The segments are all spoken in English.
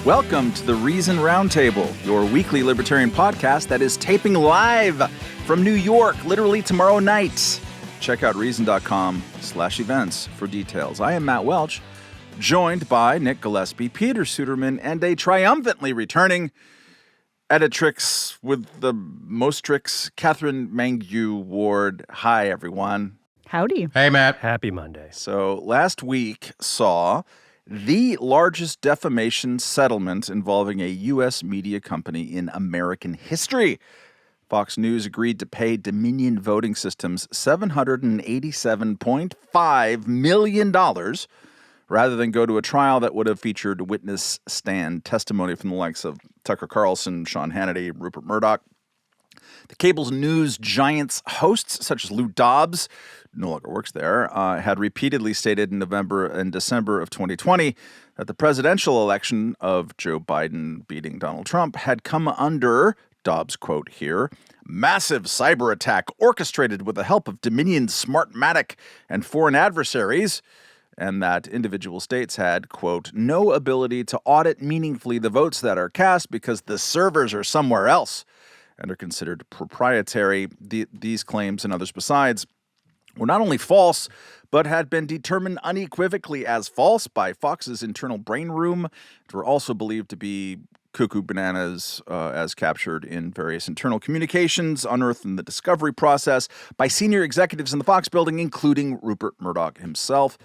Welcome to the Reason Roundtable, your weekly libertarian podcast that is taping live from New York, literally tomorrow night. Check out reason.com/events for details. I am Matt Welch, joined by Nick Gillespie, Peter Suderman, and a triumphantly returning editrix with the most tricks, Katherine Mangu-Ward. Hi, everyone. Howdy. Hey, Matt. Happy Monday. So last week saw the largest defamation settlement involving a U.S. media company in American history. Fox News agreed to pay Dominion Voting Systems $787.5 million rather than go to a trial that would have featured witness stand testimony from the likes of Tucker Carlson, Sean Hannity, Rupert Murdoch. The cable's news giant's hosts, such as Lou Dobbs, no longer works there, had repeatedly stated in November and December of 2020 that the presidential election of Joe Biden beating Donald Trump had come under, Dobbs quote here, massive cyber attack orchestrated with the help of Dominion's Smartmatic and foreign adversaries, and that individual states had, quote, no ability to audit meaningfully the votes that are cast because the servers are somewhere else and are considered proprietary. These claims and others besides were not only false, but had been determined unequivocally as false by Fox's internal brain room. They were also believed to be cuckoo bananas as captured in various internal communications unearthed in the discovery process by senior executives in the Fox building, including Rupert Murdoch himself.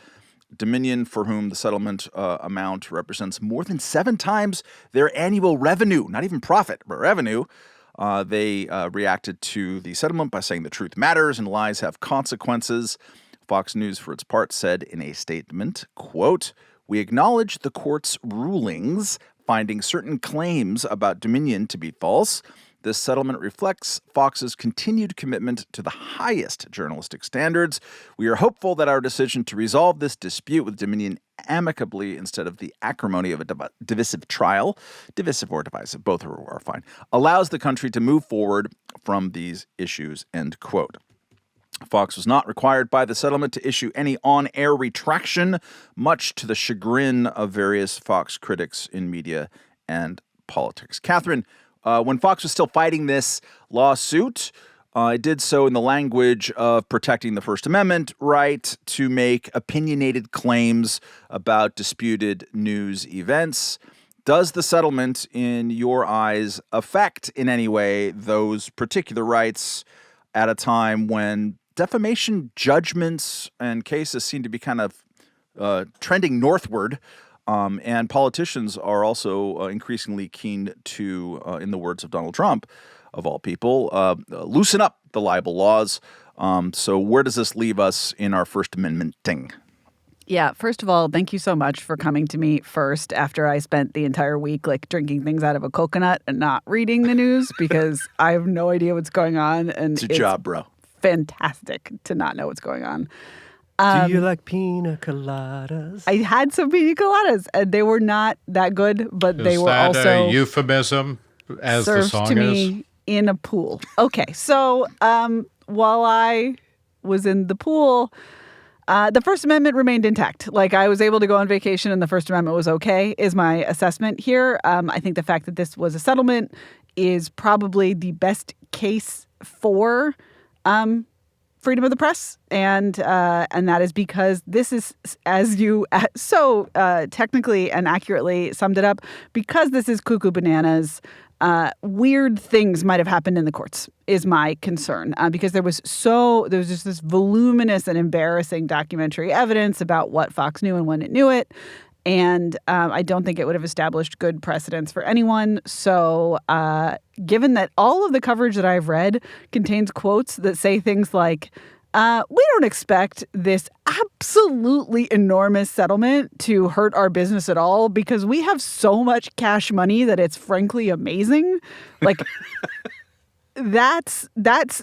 Dominion, for whom the settlement amount represents more than 7 times their annual revenue, not even profit, but revenue. They reacted to the settlement by saying the truth matters and lies have consequences. Fox News, for its part, said in a statement, quote, we acknowledge the court's rulings finding certain claims about Dominion to be false. This settlement reflects Fox's continued commitment to the highest journalistic standards. We are hopeful that our decision to resolve this dispute with Dominion amicably instead of the acrimony of a divisive trial, divisive or divisive, both are fine, allows the country to move forward from these issues, end quote. Fox was not required by the settlement to issue any on-air retraction, much to the chagrin of various Fox critics in media and politics. Katherine, when Fox was still fighting this lawsuit, it did so in the language of protecting the First Amendment right to make opinionated claims about disputed news events. Does the settlement, in your eyes, affect in any way those particular rights at a time when defamation judgments and cases seem to be kind of trending northward? And politicians are also increasingly keen to, in the words of Donald Trump, of all people, loosen up the libel laws. So where does this leave us in our First Amendment thing? Yeah, first of all, thank you so much for coming to me first after I spent the entire week drinking things out of a coconut and not reading the news because I have no idea what's going on. And it's your job, bro. Fantastic to not know what's going on. Do you like pina coladas? I had some pina coladas, and they were not that good, but they were also... Is that a euphemism, as the served song to me in a pool. Okay, so while I was in the pool, the First Amendment remained intact. I was able to go on vacation, and the First Amendment was okay, is my assessment here. I think the fact that this was a settlement is probably the best case for freedom of the press, and that is because this is, as you so technically and accurately summed it up, because this is cuckoo bananas, weird things might have happened in the courts, is my concern, because there was just this voluminous and embarrassing documentary evidence about what Fox knew and when it knew it. And I don't think it would have established good precedents for anyone. So given that all of the coverage that I've read contains quotes that say things like, we don't expect this absolutely enormous settlement to hurt our business at all because we have so much cash money that it's frankly amazing. That's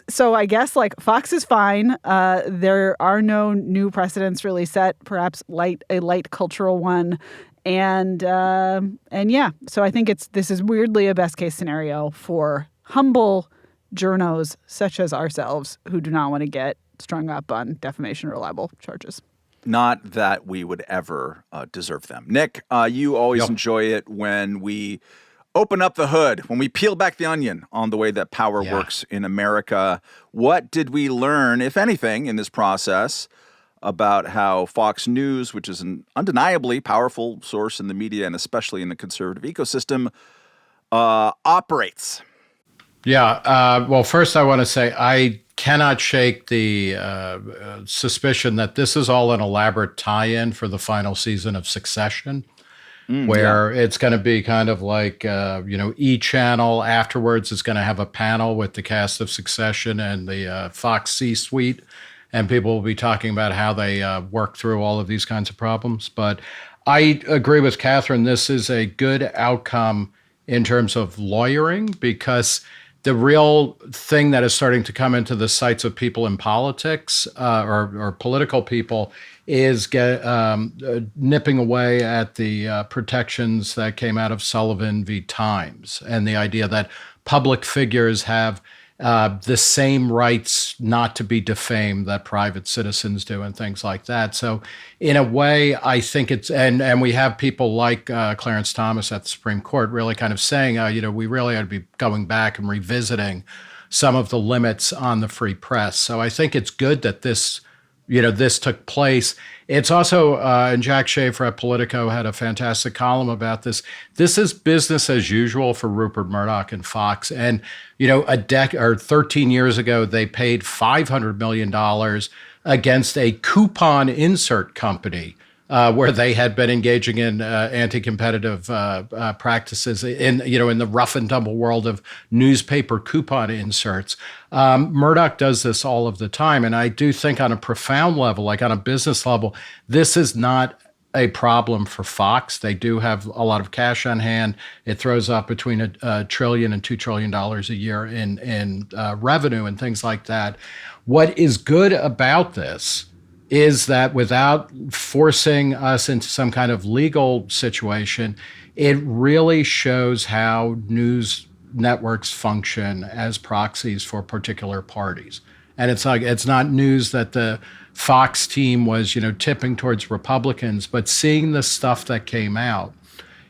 so I guess Fox is fine. There are no new precedents really set, perhaps a light cultural one. And yeah, so I think this is weirdly a best case scenario for humble journos such as ourselves who do not want to get strung up on defamation or libel charges. Not that we would ever deserve them. Nick, you always enjoy it when we open up the hood, when we peel back the onion on the way that power works in America. What did we learn, if anything, in this process about how Fox News, which is an undeniably powerful source in the media and especially in the conservative ecosystem, operates? Yeah. Well, first I want to say I cannot shake the suspicion that this is all an elaborate tie-in for the final season of Succession, where it's going to be kind of like, E! Channel afterwards is going to have a panel with the cast of Succession and the Fox C-suite, and people will be talking about how they work through all of these kinds of problems. But I agree with Katherine. This is a good outcome in terms of lawyering, because the real thing that is starting to come into the sights of people in politics or political people is nipping away at the protections that came out of Sullivan v. Times, and the idea that public figures have the same rights not to be defamed that private citizens do and things like that. So in a way, I think it's, and we have people like Clarence Thomas at the Supreme Court really kind of saying, we really ought to be going back and revisiting some of the limits on the free press. So I think it's good that this took place. It's also, and Jack Schaefer at Politico had a fantastic column about this. This is business as usual for Rupert Murdoch and Fox. And, 13 years ago, they paid $500 million against a coupon insert company where they had been engaging in anti-competitive practices in the rough and tumble world of newspaper coupon inserts. Murdoch does this all of the time, and I do think on a profound level, like on a business level, this is not a problem for Fox. They do have a lot of cash on hand. It throws off between $1 trillion and $2 trillion a year in revenue and things like that. What is good about this is that without forcing us into some kind of legal situation, it really shows how news networks function as proxies for particular parties. And it's not news that the Fox team was, tipping towards Republicans, but seeing the stuff that came out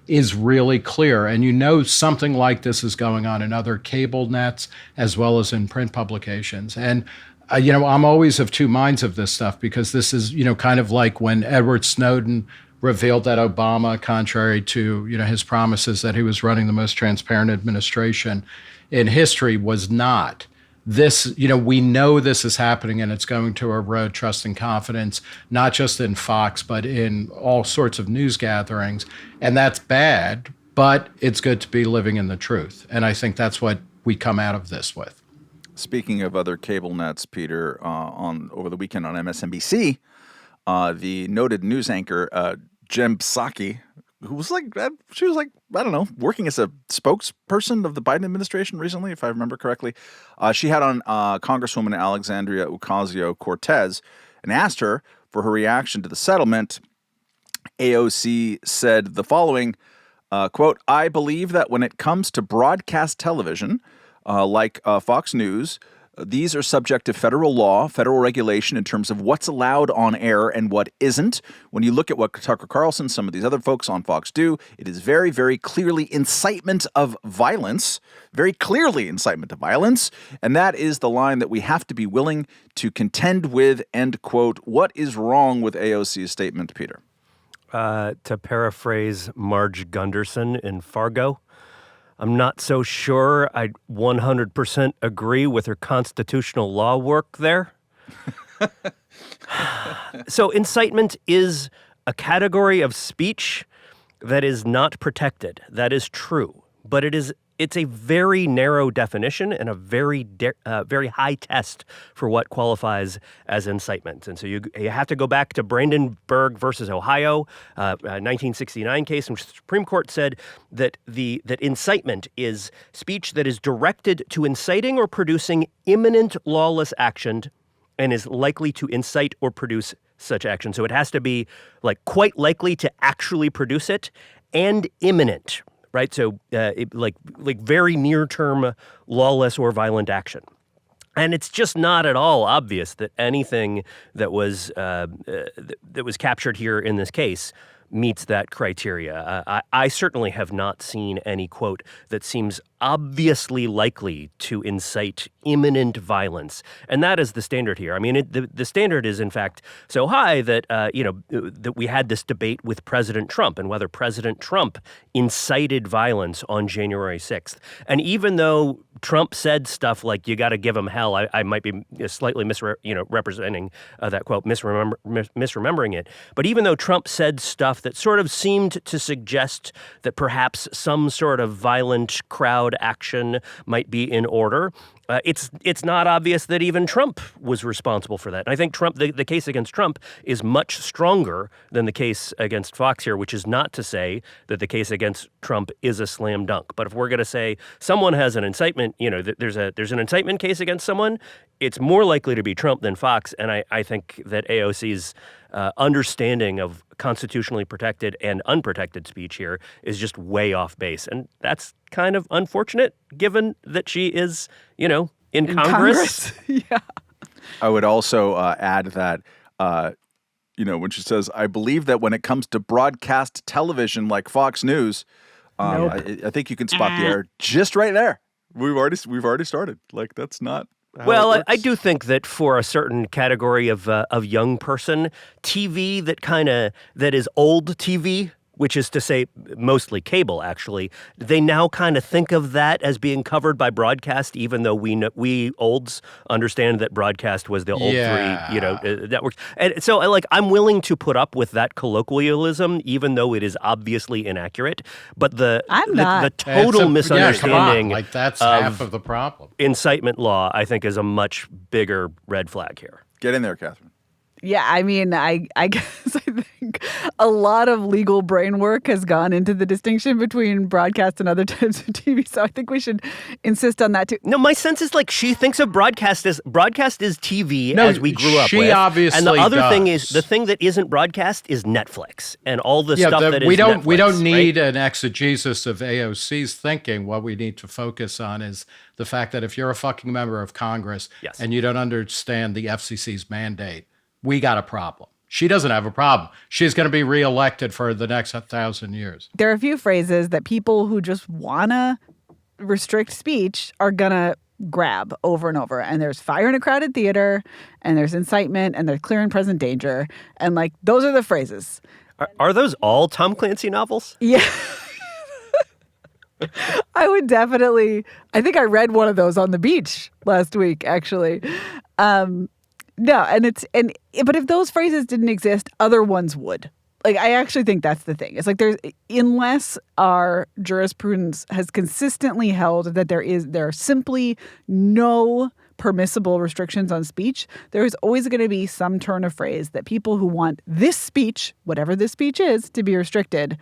is really clear. And something like this is going on in other cable nets as well as in print publications. And I'm always of two minds of this stuff, because this is, kind of like when Edward Snowden revealed that Obama, contrary to, his promises that he was running the most transparent administration in history, was not. This, we know this is happening, and it's going to erode trust and confidence, not just in Fox, but in all sorts of news gatherings. And that's bad, but it's good to be living in the truth. And I think that's what we come out of this with. Speaking of other cable nets, Peter, over the weekend on MSNBC, the noted news anchor Jen Psaki, who was working as a spokesperson of the Biden administration recently, if I remember correctly. She had on Congresswoman Alexandria Ocasio-Cortez and asked her for her reaction to the settlement. AOC said the following, quote, "I believe that when it comes to broadcast television, like Fox News, these are subject to federal law, federal regulation in terms of what's allowed on air and what isn't. When you look at what Tucker Carlson, some of these other folks on Fox do, it is very, very clearly incitement of violence, very clearly incitement of violence. And that is the line that we have to be willing to contend with," end quote. What is wrong with AOC's statement, Peter? To paraphrase Marge Gunderson in Fargo, I'm not so sure I 100% agree with her constitutional law work there. So incitement is a category of speech that is not protected. That is true. But it's a very narrow definition and a very high test for what qualifies as incitement. And so you have to go back to Brandenburg versus Ohio, 1969 case, in which the Supreme Court said that that incitement is speech that is directed to inciting or producing imminent lawless action and is likely to incite or produce such action. So it has to be quite likely to actually produce it and imminent. Right, so like very near-term lawless or violent action. And it's just not at all obvious that anything that was captured here in this case meets that criteria. I certainly have not seen any quote that seems obviously likely to incite imminent violence. And that is the standard here. I mean, the standard is, in fact, so high that, that we had this debate with President Trump and whether President Trump incited violence on January 6th. And even though Trump said stuff like, you got to give him hell, I might be slightly representing that quote, misremembering it. But even though Trump said stuff that sort of seemed to suggest that perhaps some sort of violent crowd action might be in order, it's not obvious that even Trump was responsible for that. And I think the case against Trump is much stronger than the case against Fox here, which is not to say that the case against Trump is a slam dunk. But if we're going to say someone has an incitement, there's an incitement case against someone, it's more likely to be Trump than Fox. And I think that AOC's understanding of constitutionally protected and unprotected speech here is just way off base. And that's kind of unfortunate, given that she is, in Congress. Yeah. I would also add that, when she says, I believe that when it comes to broadcast television like Fox News, Nope. I think you can spot the error just right there. We've already started. Like, that's not. Well, I do think that for a certain category of young person, TV that is old TV, which is to say mostly cable, actually, they now kind of think of that as being covered by broadcast, even though we olds understand that broadcast was the old three, networks. And so, I'm willing to put up with that colloquialism, even though it is obviously inaccurate. But the total misunderstanding, that's half of the problem. Incitement law, I think, is a much bigger red flag here. Get in there, Catherine. Yeah, I mean, I guess I think a lot of legal brain work has gone into the distinction between broadcast and other types of TV. So I think we should insist on that too. No, my sense is she thinks of broadcast is TV as we grew up with. She obviously and the other does. thing is the thing that isn't broadcast is Netflix and all the stuff that is Netflix. We don't need an exegesis of AOC's thinking. What we need to focus on is the fact that if you're a fucking member of Congress and you don't understand the FCC's mandate, we got a problem. She doesn't have a problem. She's going to be reelected for the next 1,000 years. There are a few phrases that people who just want to restrict speech are going to grab over and over. And there's fire in a crowded theater, and there's incitement, and there's clear and present danger. And those are the phrases. Are those all Tom Clancy novels? Yeah. I would definitely. I think I read one of those on the beach last week, actually. No, but if those phrases didn't exist, other ones would. I actually think that's the thing. It's unless our jurisprudence has consistently held that there are simply no permissible restrictions on speech, there is always going to be some turn of phrase that people who want this speech, whatever this speech is, to be restricted,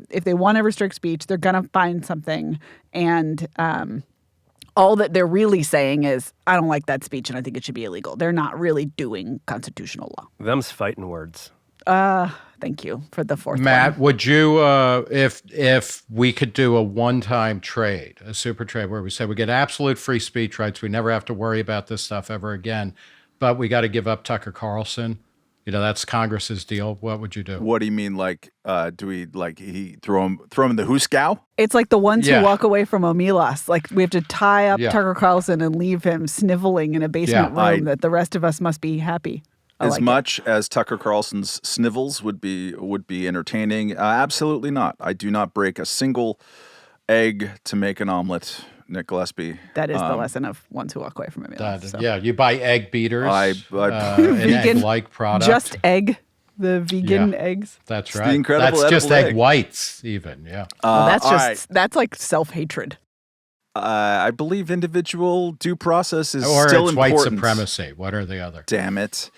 if they want to restrict speech, they're going to find something and all that they're really saying is, I don't like that speech and I think it should be illegal. They're not really doing constitutional law. Them's fighting words. Thank you for the fourth Matt, one. would you, if we could do a one-time trade, a super trade, where we say we get absolute free speech rights, we never have to worry about this stuff ever again, but we got to give up Tucker Carlson. That's Congress's deal. What would you do? What do you mean? Do we he throw him in the hooskow? It's like the ones who walk away from Omilas. We have to tie up Tucker Carlson and leave him sniveling in a basement room that the rest of us must be happy. As much as Tucker Carlson's snivels would be entertaining, absolutely not. I do not break a single egg to make an omelet. Nick Gillespie. That is the lesson of ones who walk away from it. So. Yeah, you buy egg beaters, an egg-like product. Just egg, the vegan eggs. That's right. The incredible That's just egg. egg whites, even. Yeah. That's like self-hatred. I believe individual due process is or still it's important. White supremacy. What are the other? Damn it.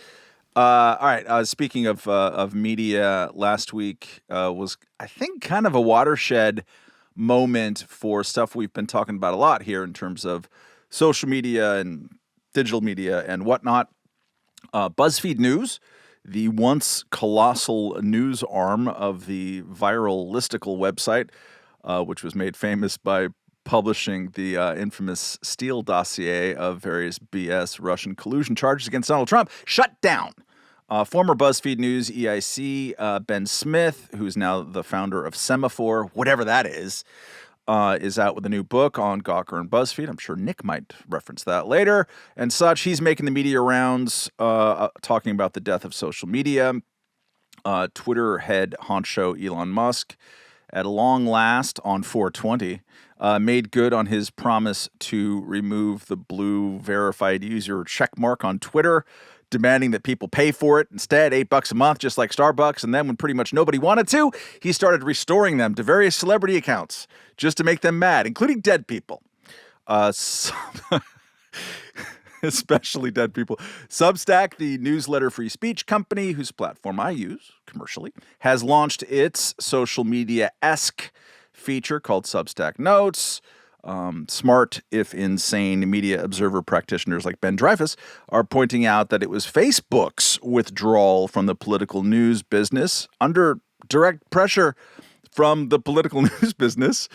All right. Speaking of media, last week was, I think, kind of a watershed moment for stuff we've been talking about a lot here in terms of social media and digital media and whatnot. BuzzFeed News, the once colossal news arm of the viral listicle website, which was made famous by publishing the infamous Steele dossier of various BS Russian collusion charges against Donald Trump, shut down. Former BuzzFeed News EIC Ben Smith, who's now the founder of Semaphore, whatever that is out with a new book on Gawker and BuzzFeed. I'm sure Nick might reference that later and such. He's making the media rounds talking about the death of social media. Twitter head honcho Elon Musk, at long last on 420, made good on his promise to remove the blue verified user check mark on Twitter, demanding that people pay for it instead, $8 a month, just like Starbucks. And then when pretty much nobody wanted to, he started restoring them to various celebrity accounts just to make them mad, including dead people. Especially dead people. Substack, the newsletter free speech company whose platform I use commercially, has launched its social media-esque feature called Substack Notes. Smart, if insane, media observer practitioners like Ben Dreyfuss are pointing out that it was Facebook's withdrawal from the political news business under direct pressure from the political news business,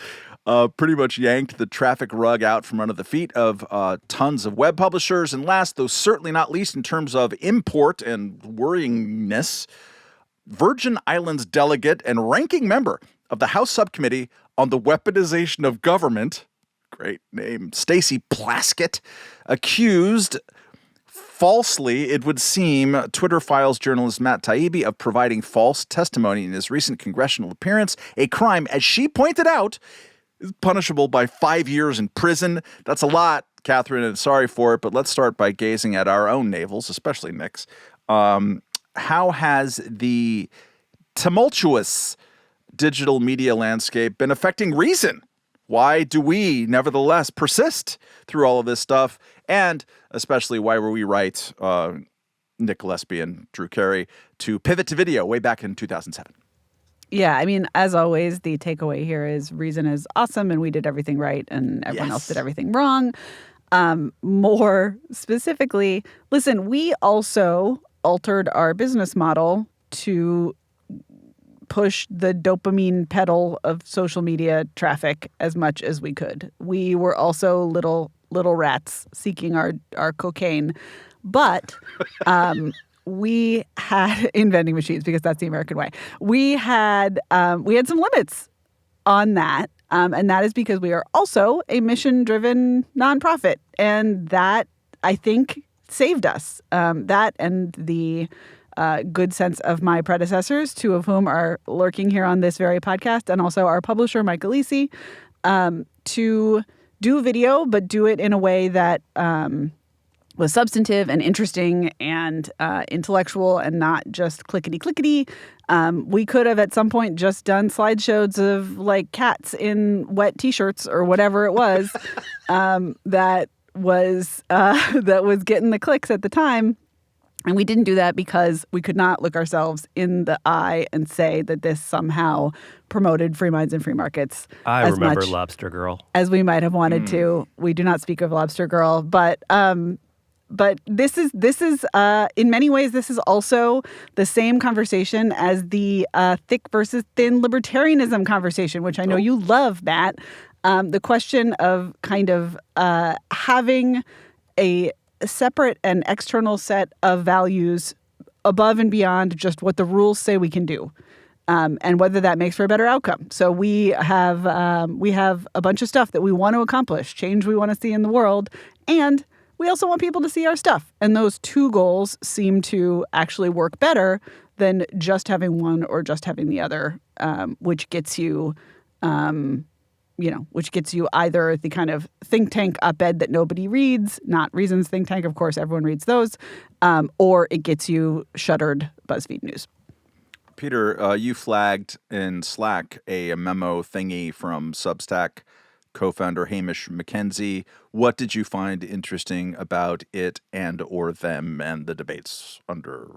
pretty much yanked the traffic rug out from under the feet of tons of web publishers. And last, though certainly not least in terms of import and worryingness, Virgin Islands delegate and ranking member of the House Subcommittee on the Weaponization of Government, great name, Stacey Plaskett, accused falsely, it would seem, Twitter Files journalist Matt Taibbi of providing false testimony in his recent congressional appearance, a crime, as she pointed out, is punishable by 5 years in prison. That's a lot, Katherine, and sorry for it, but let's start by gazing at our own navels, especially Nick's. How has the tumultuous digital media landscape been affecting Reason? Why do we, nevertheless, persist through all of this stuff? And especially, why were we right, Nick Gillespie and Drew Carey, to pivot to video way back in 2007? Yeah, I mean, as always, the takeaway here is Reason is awesome and we did everything right and everyone else did everything wrong. More specifically, listen, we also altered our business model to push the dopamine pedal of social media traffic as much as we could. We were also little rats seeking our cocaine, but we had in vending machines, because that's the American way. We had some limits on that, and that is because we are also a mission-driven nonprofit, and that I think saved us. That and the good sense of my predecessors, two of whom are lurking here on this very podcast, and also our publisher, Mike Gillespie, to do video, but do it in a way that was substantive and interesting and intellectual and not just clickety-clickety. We could have at some point just done slideshows of like cats in wet T-shirts or whatever it was that was getting the clicks at the time. And we didn't do that because we could not look ourselves in the eye and say that this somehow promoted free minds and free markets. I remember Lobster Girl. As we might have wanted to. We do not speak of Lobster Girl, but this is in many ways, this is also the same conversation as the thick versus thin libertarianism conversation, which I know you love, Matt. The question of kind of having a separate and external set of values above and beyond just what the rules say we can do, and whether that makes for a better outcome. So we have a bunch of stuff that we want to accomplish, change we want to see in the world, and we also want people to see our stuff. And those two goals seem to actually work better than just having one or just having the other, which gets you either the kind of think tank op-ed that nobody reads, not Reason's think tank, of course, everyone reads those, or it gets you shuttered BuzzFeed News. Peter, you flagged in Slack a memo thingy from Substack co-founder Hamish McKenzie. What did you find interesting about it and or them and the debates under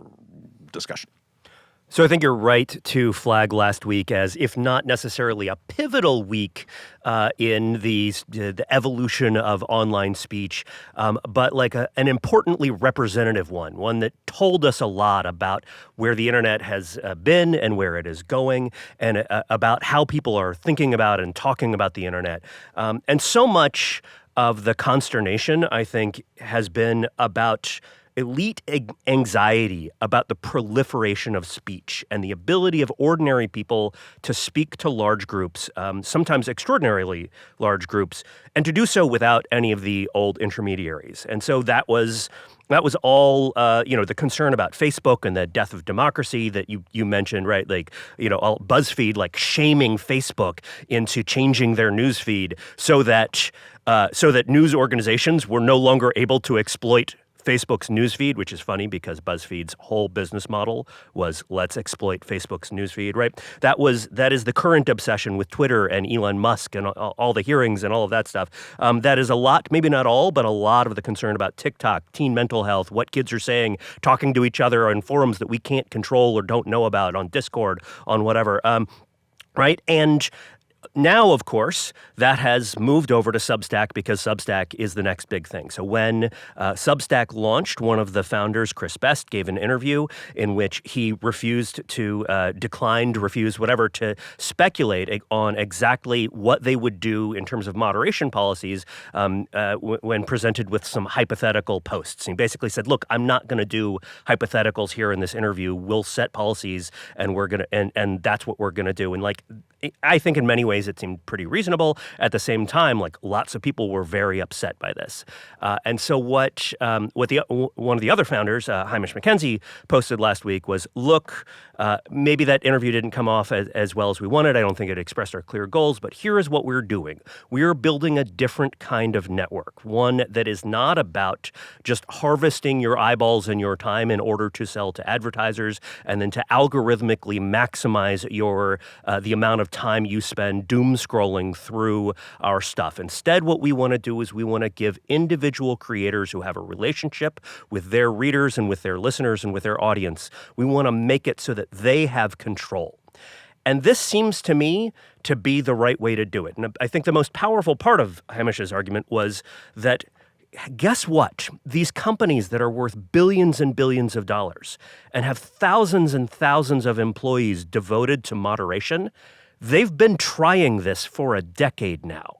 discussion? So I think you're right to flag last week as, if not necessarily a pivotal week in the evolution of online speech, but like an importantly representative one that told us a lot about where the internet has been and where it is going, and about how people are thinking about and talking about the internet. And so much of the consternation, I think, has been about elite anxiety about the proliferation of speech and the ability of ordinary people to speak to large groups, sometimes extraordinarily large groups, and to do so without any of the old intermediaries. And so that was all, the concern about Facebook and the death of democracy that you mentioned, right? Like, all BuzzFeed like shaming Facebook into changing their news feed so that news organizations were no longer able to exploit Facebook's newsfeed, which is funny because BuzzFeed's whole business model was let's exploit Facebook's newsfeed, right? That is the current obsession with Twitter and Elon Musk and all the hearings and all of that stuff. That is a lot, maybe not all, but a lot of the concern about TikTok, teen mental health, what kids are saying, talking to each other on forums that we can't control or don't know about, on Discord, on whatever, right? And now, of course, that has moved over to Substack because Substack is the next big thing. So when Substack launched, one of the founders, Chris Best, gave an interview in which he refused to speculate on exactly what they would do in terms of moderation policies when presented with some hypothetical posts. He basically said, look, I'm not going to do hypotheticals here in this interview. We'll set policies and and that's what we're going to do. And I think in many ways it seemed pretty reasonable. At the same time, lots of people were very upset by this. And so what one of the other founders, Hamish McKenzie, posted last week was, look, maybe that interview didn't come off as well as we wanted. I don't think it expressed our clear goals, but here is what we're doing. We're building a different kind of network, one that is not about just harvesting your eyeballs and your time in order to sell to advertisers and then to algorithmically maximize the amount of time you spend doom scrolling through our stuff. Instead, what we want to do is we want to give individual creators who have a relationship with their readers and with their listeners and with their audience, we want to make it so that they have control. And this seems to me to be the right way to do it. And I think the most powerful part of Hamish's argument was that, guess what? These companies that are worth billions and billions of dollars and have thousands and thousands of employees devoted to moderation, they've been trying this for a decade now.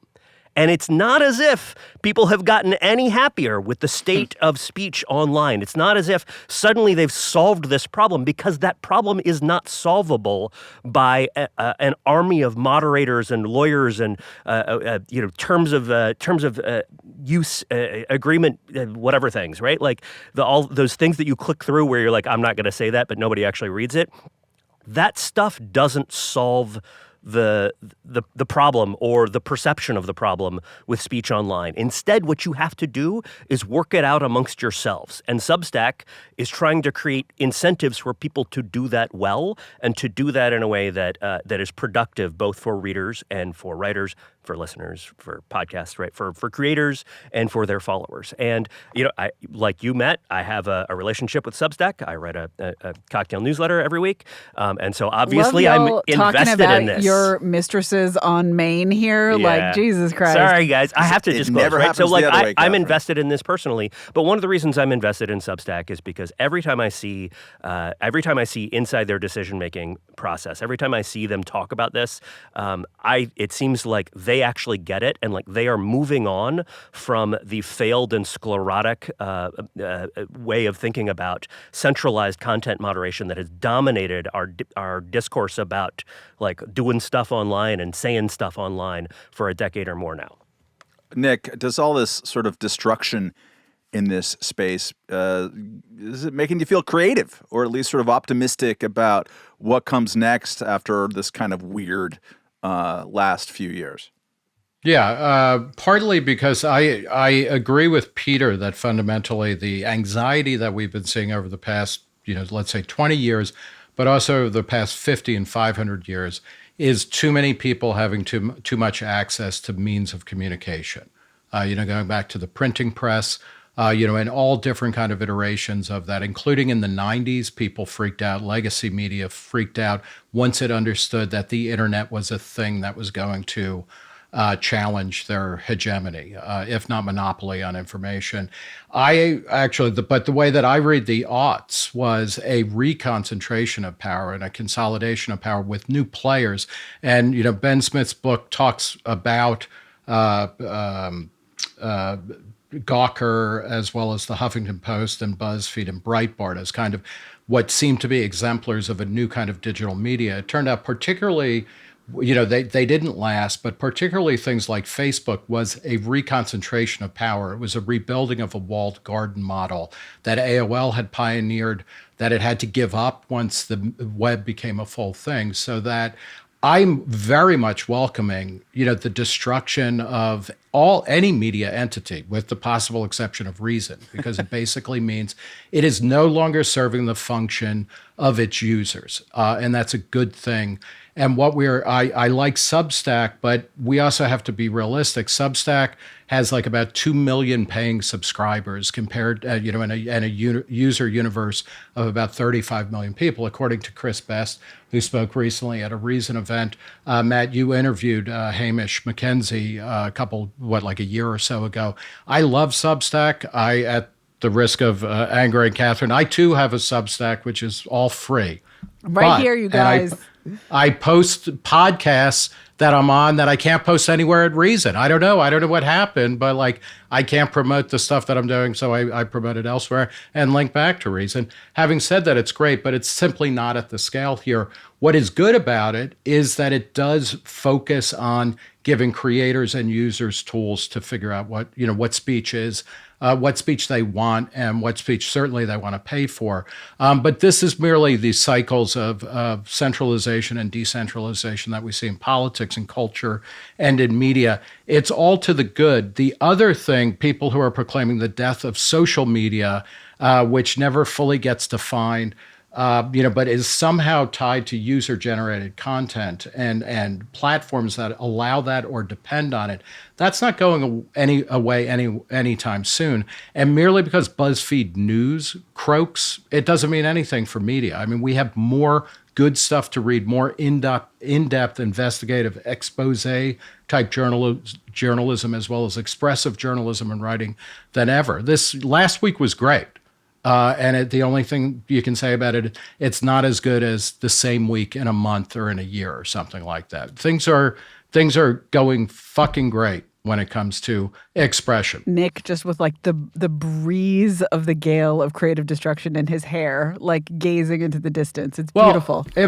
And it's not as if people have gotten any happier with the state of speech online. It's not as if suddenly they've solved this problem, because that problem is not solvable by an army of moderators and lawyers and terms of use agreement, whatever things, right? All those things that you click through where you're like, I'm not going to say that, but nobody actually reads it. That stuff doesn't solve the problem or the perception of the problem with speech online. Instead, what you have to do is work it out amongst yourselves. And Substack is trying to create incentives for people to do that well and to do that in a way that is productive both for readers and for writers, for listeners, for podcasts, right? For creators and for their followers. And, I, like you, Matt, I have a relationship with Substack. I write a cocktail newsletter every week. And so obviously I'm invested in this. Your mistresses on Maine here, Jesus Christ. Sorry, guys, I have to disclose, right? So, I'm way, invested in this personally, but one of the reasons I'm invested in Substack is because every time I see inside their decision-making process, every time I see them talk about this, it seems like they actually get it, and they are moving on from the failed and sclerotic way of thinking about centralized content moderation that has dominated our discourse about doing stuff online and saying stuff online for a decade or more now. Nick, does all this sort of destruction in this space, is it making you feel creative or at least sort of optimistic about what comes next after this kind of weird last few years? Yeah, partly because I agree with Peter that fundamentally the anxiety that we've been seeing over the past, let's say 20 years, but also the past 50 and 500 years, is too many people having too much access to means of communication. Going back to the printing press, and all different kind of iterations of that, including in the 90s, people freaked out. Legacy media freaked out once it understood that the internet was a thing that was going to challenge their hegemony, if not monopoly on information. But the way that I read the aughts was a reconcentration of power and a consolidation of power with new players. And, Ben Smith's book talks about Gawker, as well as the Huffington Post and BuzzFeed and Breitbart, as kind of what seemed to be exemplars of a new kind of digital media. It turned out particularly, they didn't last, but particularly things like Facebook was a reconcentration of power. It was a rebuilding of a walled garden model that AOL had pioneered, that it had to give up once the web became a full thing, so that I'm very much welcoming, the destruction of any media entity, with the possible exception of Reason, because it basically means it is no longer serving the function of its users, and that's a good thing. And I like Substack, but we also have to be realistic. Substack has like about 2 million paying subscribers compared, in a user universe of about 35 million people, according to Chris Best, who spoke recently at a Reason event. Matt, you interviewed Hamish McKenzie a year or so ago. I love Substack. At the risk of angering Catherine, I too have a Substack, which is all free. Here, you guys. I post podcasts that I'm on that I can't post anywhere at Reason. I don't know what happened, but I can't promote the stuff that I'm doing, so I promote it elsewhere and link back to Reason. Having said that, it's great, but it's simply not at the scale here. What is good about it is that it does focus on giving creators and users tools to figure out what speech is, what speech they want, and what speech certainly they want to pay for. But this is merely the cycles of centralization and decentralization that we see in politics and culture and in media. It's all to the good. The other thing, people who are proclaiming the death of social media, which never fully gets defined, but is somehow tied to user-generated content and platforms that allow that or depend on it. That's not going away anytime soon. And merely because BuzzFeed News croaks, it doesn't mean anything for media. I mean, we have more good stuff to read, more in-depth investigative expose-type journalism, as well as expressive journalism and writing than ever. This last week was great. The only thing you can say about it, it's not as good as the same week in a month or in a year or something like that. Things are going fucking great when it comes to expression. Nick, just with the breeze of the gale of creative destruction in his hair, gazing into the distance. It's beautiful. I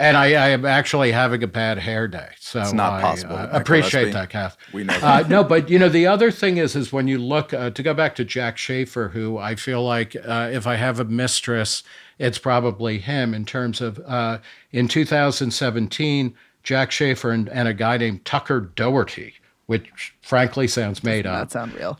am actually having a bad hair day, so it's not possible. I appreciate that, Kath. We know that. No, but the other thing is when you look to go back to Jack Schaefer, who I feel like if I have a mistress, it's probably him. In terms of in 2017, Jack Schaefer and a guy named Tucker Doherty, which frankly sounds made up. Does not sound real.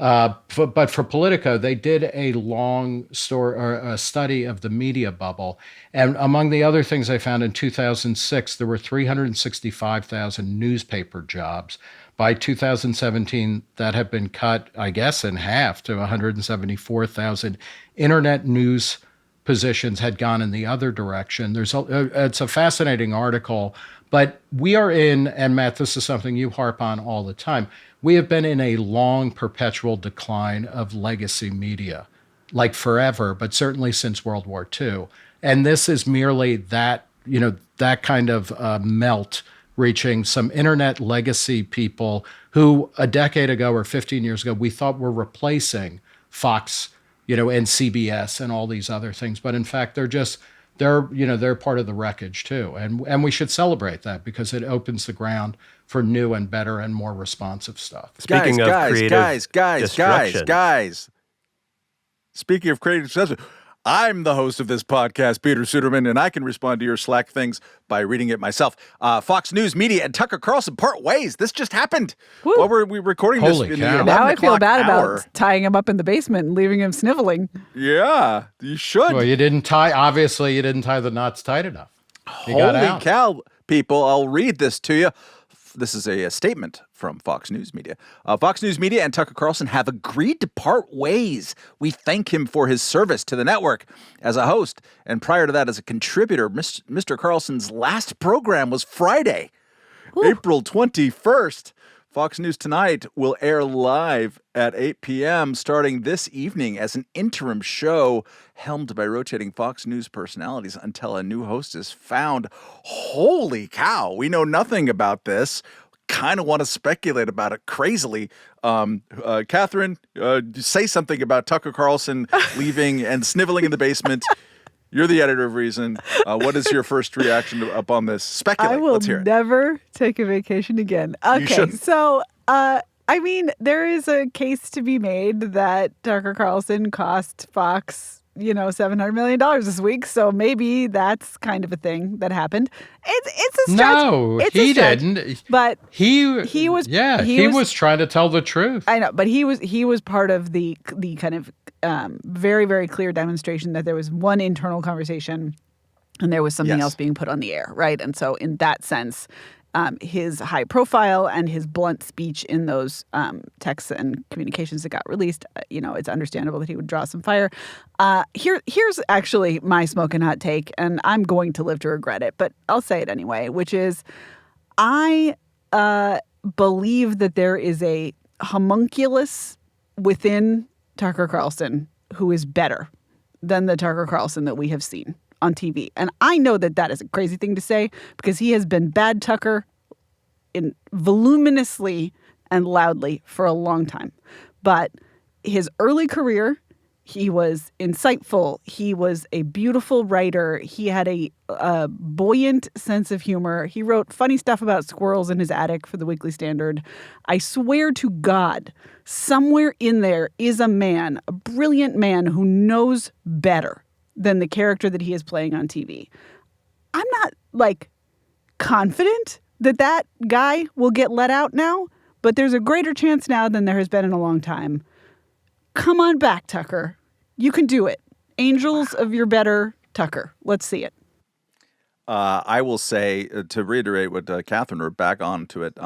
But for Politico, they did a long story or a study of the media bubble. And among the other things they found in 2006, there were 365,000 newspaper jobs. By 2017, that had been cut, I guess, in half to 174,000. Internet news positions had gone in the other direction. It's a fascinating article. But we are in, and Matt, this is something you harp on all the time, we have been in a long, perpetual decline of legacy media, forever, but certainly since World War II. And this is merely that kind of melt reaching some internet legacy people who a decade ago or 15 years ago, we thought were replacing Fox, and CBS and all these other things. But in fact, they're part of the wreckage too. And we should celebrate that because it opens the ground for new and better and more responsive stuff. Speaking of creative destruction. Guys. Speaking of creative destruction, I'm the host of this podcast, Peter Suderman, and I can respond to your Slack things by reading it myself. Fox News Media and Tucker Carlson part ways. This just happened. Woo. While we're recording Holy this. cow. Now I feel bad hour. about tying him up in the basement and leaving him sniveling. Yeah, you should. Well, you didn't tie the knots tight enough. Holy cow, people. I'll read this to you. This is a statement from Fox News Media. Fox News Media and Tucker Carlson have agreed to part ways. We thank him for his service to the network as a host, and prior to that as a contributor. Mr. Carlson's last program was Friday, April 21st. Fox News Tonight will air live at 8 p.m. starting this evening as an interim show helmed by rotating Fox News personalities until a new host is found. Holy cow, we know nothing about this. Kind of want to speculate about it crazily. Katherine, say something about Tucker Carlson leaving and sniveling in the basement. You're the editor of Reason. What is your first reaction upon this? Speculate. I will Let's hear it. never take a vacation again. Okay, so I mean, there is a case to be made that Tucker Carlson cost Fox, $700 million this week. So maybe that's kind of a thing that happened. It's a stretch. No, he didn't. But he was. Yeah, he was trying to tell the truth. I know, but he was part of the kind of very, very clear demonstration that there was one internal conversation and there was something else being put on the air, right? And so in that sense, his high profile and his blunt speech in those texts and communications that got released, it's understandable that he would draw some fire. Here's actually my smoking hot take, and I'm going to live to regret it, but I'll say it anyway, which is I believe that there is a homunculus within Tucker Carlson who is better than the Tucker Carlson that we have seen on TV. And I know that that is a crazy thing to say because he has been bad Tucker voluminously and loudly for a long time. But his early career, he was insightful. He was a beautiful writer. He had a buoyant sense of humor. He wrote funny stuff about squirrels in his attic for the Weekly Standard. I swear to God, somewhere in there is a man, a brilliant man who knows better than the character that he is playing on TV. I'm not confident that that guy will get let out now, but there's a greater chance now than there has been in a long time. Come on back, Tucker. You can do it. Angels of your better Tucker. Let's see it. I will say, to reiterate what Katherine wrote back on to it,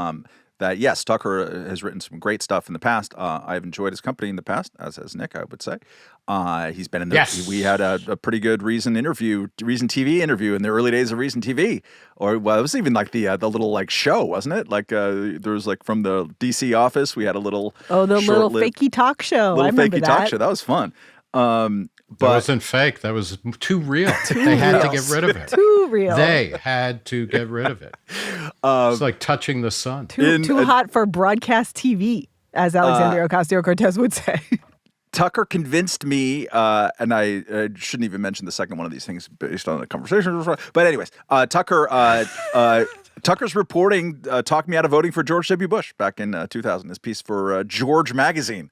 that yes, Tucker has written some great stuff in the past. I've enjoyed his company in the past, as has Nick, I would say. He's been in the. Yes. We had a pretty good Reason TV interview in the early days of Reason TV, or well, it was even like the little show, wasn't it? There was from the DC office, we had a little little fakey talk show. I remember that. Talk show. That was fun. That wasn't fake. That was too real. They had to get rid of it. Too real. They had to get rid of it. It's like touching the sun. Too hot for broadcast TV, as Alexandria Ocasio-Cortez would say. Tucker convinced me, and I shouldn't even mention the second one of these things based on the conversation. But anyways, Tucker's reporting talked me out of voting for George W. Bush back in 2000. His piece for George Magazine.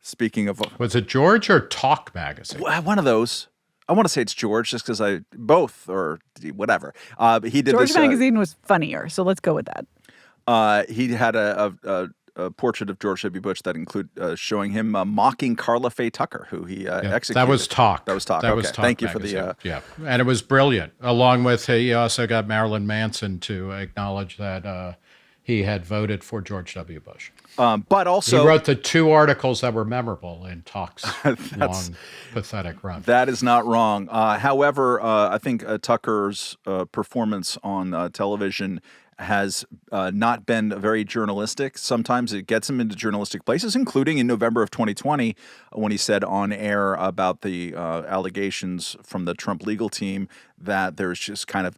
Speaking of... Was it George or Talk Magazine? One of those. I want to say it's George just because both or whatever. He did George Magazine was funnier, so let's go with that. He had a portrait of George W. Bush that include showing him mocking Carla Faye Tucker, who he executed. That was Talk. That was Talk. That okay. was Talk Thank Magazine. You for the... Yeah, and it was brilliant. Along with, he also got Marilyn Manson to acknowledge that he had voted for George W. Bush. But also... He wrote the two articles that were memorable in Talk's long, pathetic run. That is not wrong. However, I think Tucker's performance on television has not been very journalistic. Sometimes it gets him into journalistic places, including in November of 2020 when he said on air about the allegations from the Trump legal team that there's just kind of...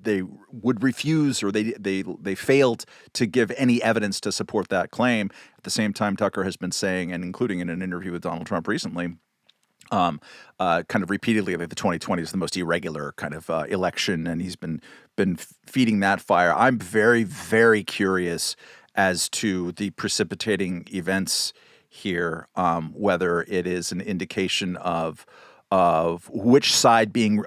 they would refuse or they failed to give any evidence to support that claim. At the same time, Tucker has been saying, and including in an interview with Donald Trump recently, kind of repeatedly, like the 2020 is the most irregular kind of election, and he's been feeding that fire. I'm very, very curious as to the precipitating events here, whether it is an indication of which side being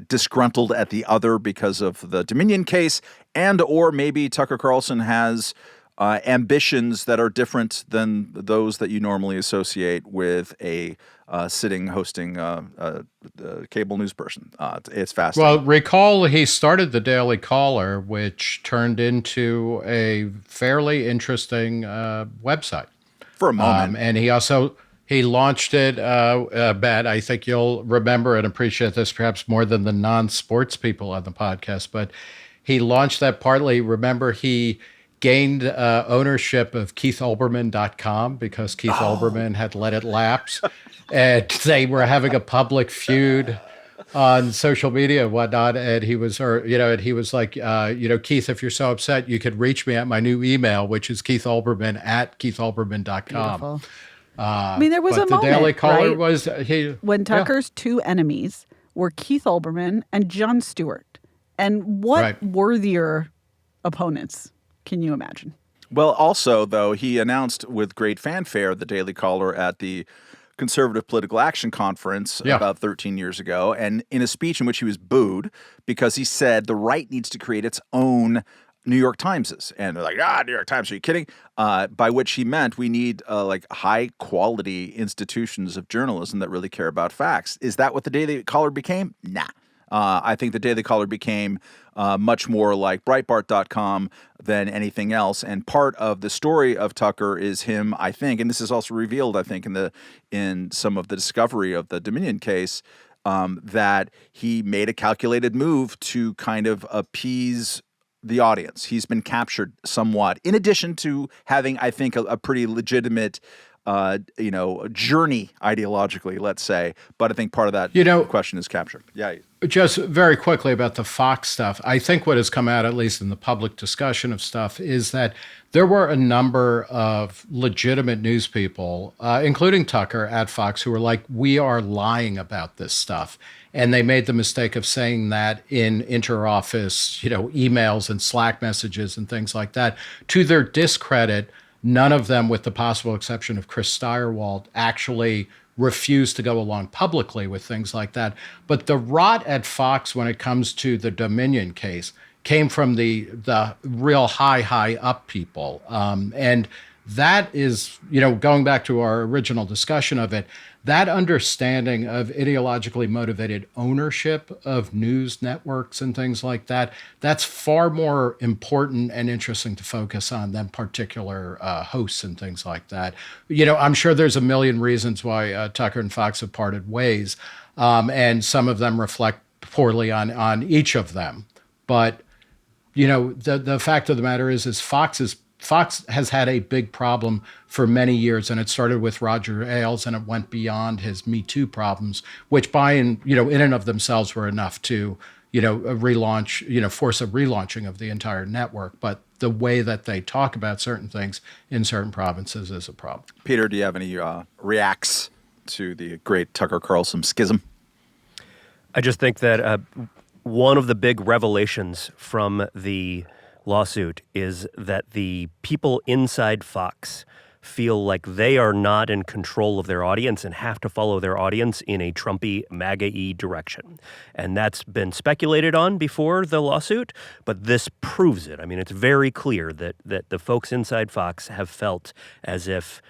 disgruntled at the other because of the Dominion case, and or maybe Tucker Carlson has ambitions that are different than those that you normally associate with a sitting hosting cable news person. It's fascinating. Well, recall he started the Daily Caller, which turned into a fairly interesting website. For a moment. And he launched it, Matt, I think you'll remember and appreciate this perhaps more than the non-sports people on the podcast, but he launched that partly, remember, he gained ownership of KeithOlbermann.com because Keith Olbermann had let it lapse. And they were having a public feud on social media and whatnot. And he was like, Keith, if you're so upset, you could reach me at my new email, which is KeithOlbermann@KeithOlbermann.com. Beautiful. I mean, there was a the moment, Daily Caller right? was when Tucker's two enemies were Keith Olbermann and Jon Stewart. And what worthier opponents can you imagine? Well, also, though, he announced with great fanfare the Daily Caller at the Conservative Political Action Conference about 13 years ago, and in a speech in which he was booed because he said the right needs to create its own New York Timeses. And they're like, New York Times, are you kidding? By which he meant we need high quality institutions of journalism that really care about facts. Is that what the Daily Caller became? Nah. I think the Daily Caller became much more like Breitbart.com than anything else. And part of the story of Tucker is him, I think, and this is also revealed, I think, in some of the discovery of the Dominion case, that he made a calculated move to kind of appease the audience. He's been captured somewhat, in addition to having, I think, a pretty legitimate journey ideologically, let's say. But I think part of that question is captured. Yeah. Just very quickly about the Fox stuff. I think what has come out, at least in the public discussion of stuff, is that there were a number of legitimate news people, including Tucker at Fox, who were like, we are lying about this stuff. And they made the mistake of saying that in inter-office, emails and Slack messages and things like that. To their discredit, none of them, with the possible exception of Chris Steyerwalt, actually refused to go along publicly with things like that. But the rot at Fox when it comes to the Dominion case came from the real high up people. And that is, going back to our original discussion of it, that understanding of ideologically motivated ownership of news networks and things like that, that's far more important and interesting to focus on than particular hosts and things like that. I'm sure there's a million reasons why Tucker and Fox have parted ways, and some of them reflect poorly on each of them. But, the fact of the matter is Fox has had a big problem for many years, and it started with Roger Ailes, and it went beyond his Me Too problems, which in and of themselves were enough to, relaunch, force a relaunching of the entire network. But the way that they talk about certain things in certain provinces is a problem. Peter, do you have any reacts to the great Tucker Carlson schism? I just think that one of the big revelations from the lawsuit is that the people inside Fox feel like they are not in control of their audience and have to follow their audience in a Trumpy, MAGA-y direction. And that's been speculated on before the lawsuit, but this proves it. I mean, it's very clear that the folks inside Fox have felt as if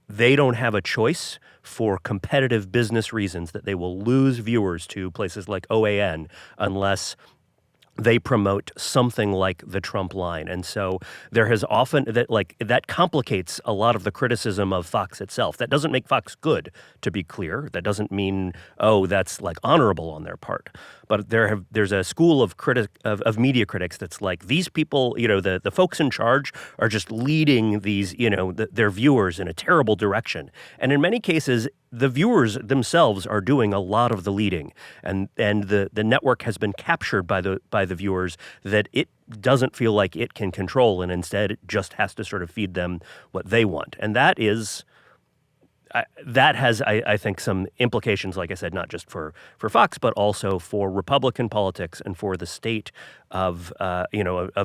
they don't have a choice for competitive business reasons, that they will lose viewers to places like OAN unless they promote something like the Trump line. And so there has often that complicates a lot of the criticism of Fox itself. That doesn't make Fox good, to be clear. That doesn't mean, that's honorable on their part. But there's a school of media critics that's like, these people, the folks in charge are just leading these, their viewers in a terrible direction. And in many cases, the viewers themselves are doing a lot of the leading, and the network has been captured by the viewers that it doesn't feel like it can control, and instead it just has to sort of feed them what they want. And that has, I think, some implications, like I said, not just for Fox, but also for Republican politics and for the state of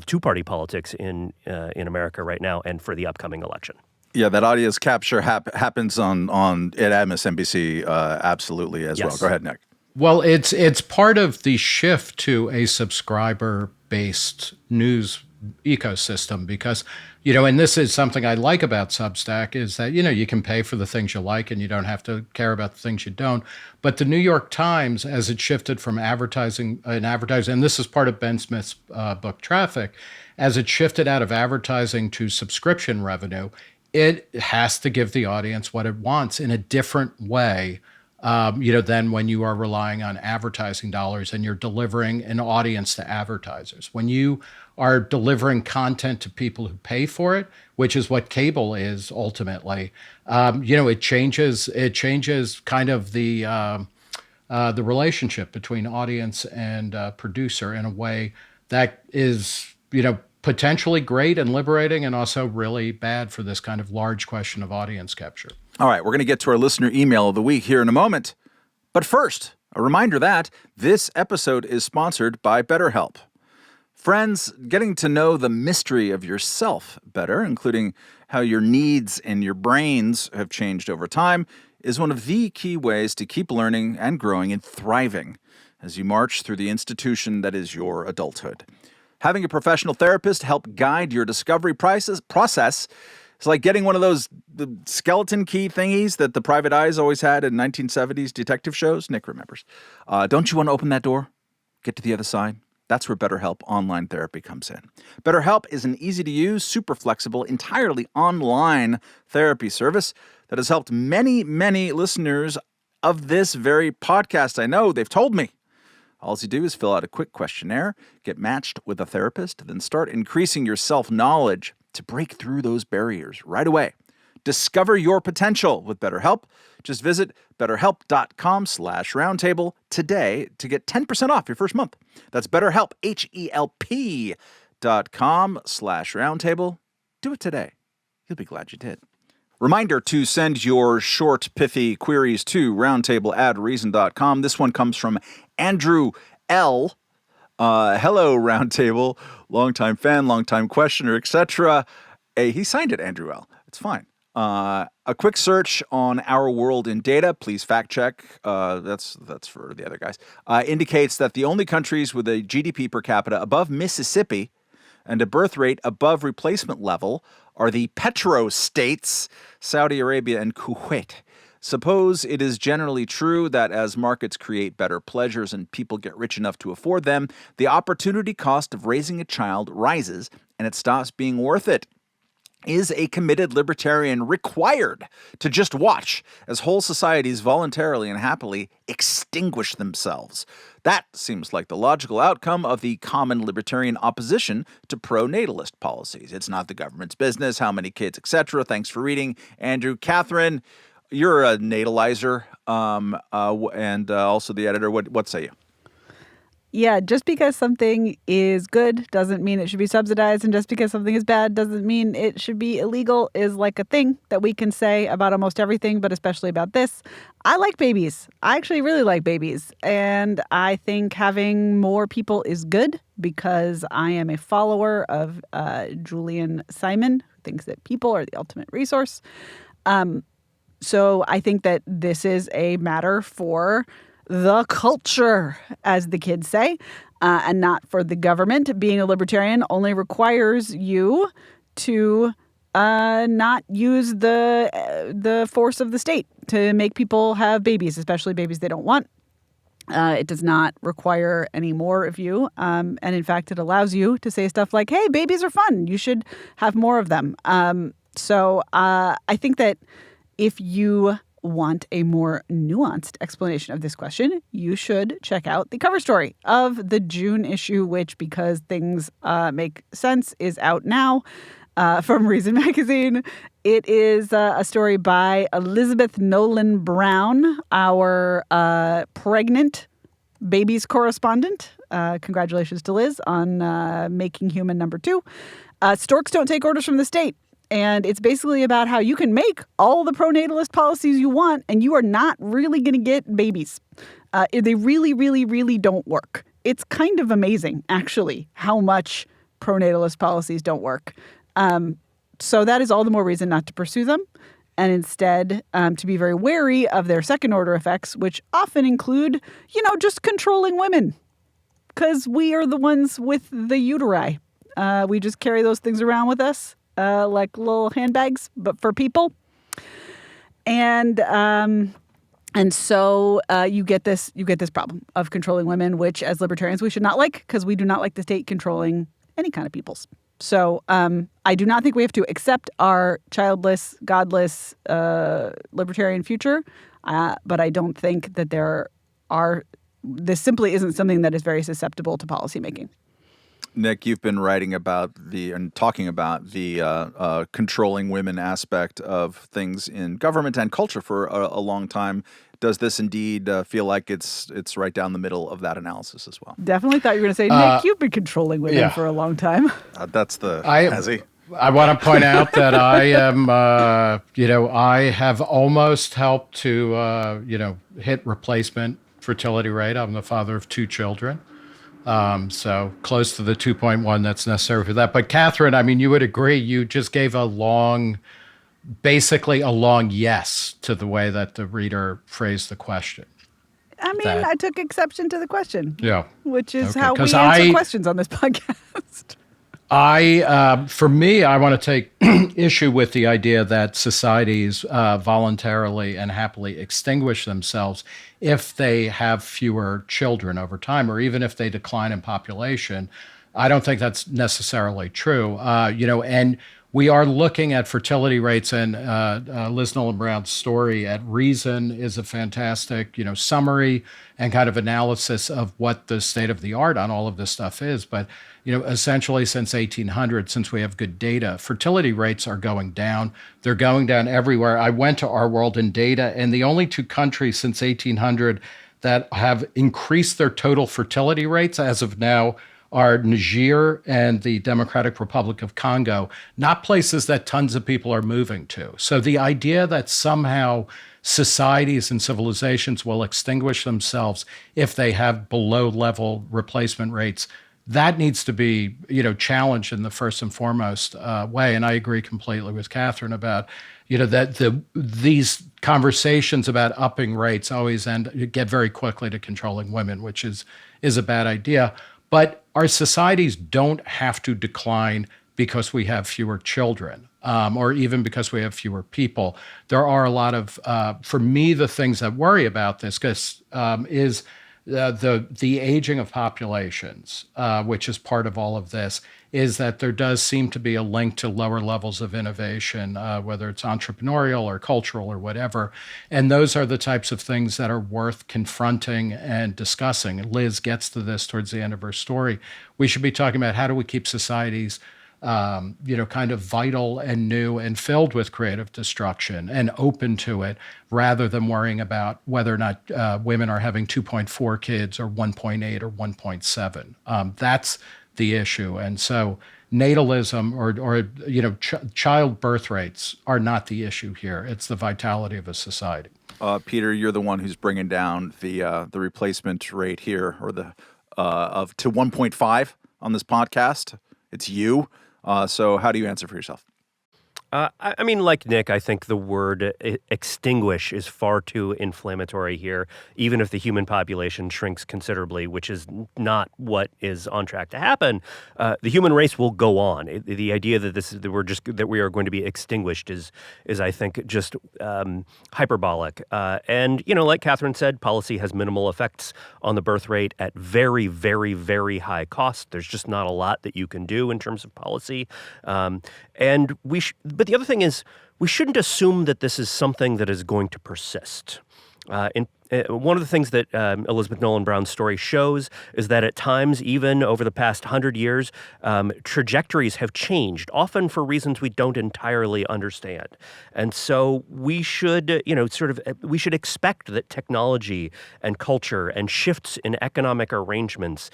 two-party politics in America right now, and for the upcoming election. Yeah, that audience capture happens on at MSNBC absolutely as well. Go ahead, Nick. Well, it's part of the shift to a subscriber-based news ecosystem because, and this is something I like about Substack is that, you can pay for the things you like and you don't have to care about the things you don't. But the New York Times, as it shifted from advertising, and this is part of Ben Smith's book Traffic, as it shifted out of advertising to subscription revenue, it has to give the audience what it wants in a different way, than when you are relying on advertising dollars and you're delivering an audience to advertisers. When you are delivering content to people who pay for it, which is what cable is ultimately, it changes kind of the relationship between audience and producer in a way that is, potentially great and liberating and also really bad for this kind of large question of audience capture. All right, we're going to get to our listener email of the week here in a moment. But first, a reminder that this episode is sponsored by BetterHelp. Friends, getting to know the mystery of yourself better, including how your needs and your brains have changed over time, is one of the key ways to keep learning and growing and thriving as you march through the institution that is your adulthood. Having a professional therapist help guide your discovery process is like getting one of those skeleton key thingies that the private eyes always had in 1970s detective shows. Nick remembers. Don't you want to open that door? Get to the other side? That's where BetterHelp Online Therapy comes in. BetterHelp is an easy-to-use, super flexible, entirely online therapy service that has helped many, many listeners of this very podcast. I know, they've told me. All you do is fill out a quick questionnaire, get matched with a therapist, then start increasing your self-knowledge to break through those barriers right away. Discover your potential with BetterHelp. Just visit betterhelp.com/roundtable today to get 10% off your first month. That's BetterHelp, HELP.com/roundtable. Do it today. You'll be glad you did. Reminder to send your short, pithy queries to roundtable@reason.com. This one comes from Andrew L. Hello, Roundtable. Longtime fan, longtime questioner, etc. He signed it, Andrew L. It's fine. A quick search on our world in data, please fact check. That's for the other guys. Indicates that the only countries with a GDP per capita above Mississippi and a birth rate above replacement level are the petro-states, Saudi Arabia and Kuwait. Suppose it is generally true that as markets create better pleasures and people get rich enough to afford them, the opportunity cost of raising a child rises and it stops being worth it. Is a committed libertarian required to just watch as whole societies voluntarily and happily extinguish themselves? That seems like the logical outcome of the common libertarian opposition to pro-natalist policies. It's not the government's business, how many kids, etc. Thanks for reading, Andrew. Catherine, you're a natalizer and also the editor. What say you? Yeah, just because something is good doesn't mean it should be subsidized, and just because something is bad doesn't mean it should be illegal is like a thing that we can say about almost everything, but especially about this. I like babies. I actually really like babies, and I think having more people is good because I am a follower of Julian Simon, who thinks that people are the ultimate resource. So I think that this is a matter for the culture, as the kids say, and not for the government. Being a libertarian only requires you to not use the force of the state to make people have babies, especially babies they don't want. It does not require any more of you. And in fact, it allows you to say stuff like, hey, babies are fun. You should have more of them. So I think that if you want a more nuanced explanation of this question, you should check out the cover story of the June issue, which, because things make sense, is out now from Reason Magazine. It is a story by Elizabeth Nolan Brown, our pregnant babies correspondent. Congratulations to Liz on making human number 2. Storks don't take orders from the state. And it's basically about how you can make all the pro-natalist policies you want, and you are not really going to get babies. They really, really, really don't work. It's kind of amazing, actually, how much pro-natalist policies don't work. So that is all the more reason not to pursue them, and instead to be very wary of their second-order effects, which often include, just controlling women, because we are the ones with the uteri. We just carry those things around with us like little handbags, but for people. And so you get this problem of controlling women, which as libertarians we should not like, because we do not like the state controlling any kind of peoples. So I do not think we have to accept our childless, godless, libertarian future, but I don't think that this simply isn't something that is very susceptible to policymaking. Nick, you've been writing about and talking about the controlling women aspect of things in government and culture for a long time. Does this indeed feel like it's right down the middle of that analysis as well? Definitely thought you were going to say, Nick, you've been controlling women for a long time. That's the Hazzy. I want to point out that I am, I have almost helped to, hit replacement fertility rate. I'm the father of 2 children. So close to the 2.1 that's necessary for that. But Katherine, I mean, you would agree, you just gave basically a long yes to the way that the reader phrased the question. I mean, I took exception to the question. Yeah. Which is how we answer questions on this podcast. For me, I want to take issue with the idea that societies voluntarily and happily extinguish themselves if they have fewer children over time, or even if they decline in population. I don't think that's necessarily true. And we are looking at fertility rates, and Liz Nolan Brown's story at Reason is a fantastic, summary and kind of analysis of what the state of the art on all of this stuff is. But, essentially since 1800, since we have good data, fertility rates are going down. They're going down everywhere. I went to Our World in Data, and the only 2 countries since 1800 that have increased their total fertility rates as of now are Niger and the Democratic Republic of Congo, not places that tons of people are moving to. So the idea that somehow societies and civilizations will extinguish themselves if they have below level replacement rates, that needs to be, challenged in the first and foremost way. And I agree completely with Katherine about, that these conversations about upping rates always get very quickly to controlling women, which is a bad idea. But our societies don't have to decline because we have fewer children, or even because we have fewer people. There are a lot of, for me, the things that worry about this is the aging of populations, which is part of all of this, is that there does seem to be a link to lower levels of innovation, whether it's entrepreneurial or cultural or whatever. And those are the types of things that are worth confronting and discussing. Liz gets to this towards the end of her story. We should be talking about how do we keep societies kind of vital and new and filled with creative destruction and open to it, rather than worrying about whether or not women are having 2.4 kids or 1.8 or 1.7. That's the issue. And so natalism or child birth rates are not the issue here. It's the vitality of a society. Peter, you're the one who's bringing down the replacement rate here, or to 1.5 on this podcast. It's you. So how do you answer for yourself? I mean, like Nick, I think the word extinguish is far too inflammatory here, even if the human population shrinks considerably, which is not what is on track to happen. The human race will go on. The idea that we are going to be extinguished is I think, just hyperbolic. And, like Katherine said, policy has minimal effects on the birth rate at very, very, very high cost. There's just not a lot that you can do in terms of policy. But the other thing is, we shouldn't assume that this is something that is going to persist. One of the things that Elizabeth Nolan Brown's story shows is that at times, even over the past 100 years, trajectories have changed, often for reasons we don't entirely understand. And so we should, we should expect that technology and culture and shifts in economic arrangements,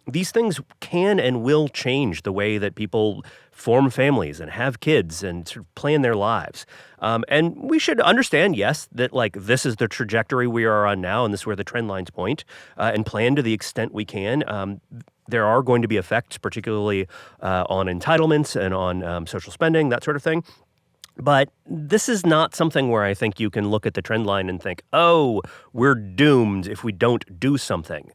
these things can and will change the way that people form families and have kids and sort of plan their lives. And we should understand, yes, that this is the trajectory we are on now, and this is where the trend lines point, and plan to the extent we can. There are going to be effects, particularly on entitlements and on social spending, that sort of thing. But this is not something where I think you can look at the trend line and think, oh, we're doomed if we don't do something.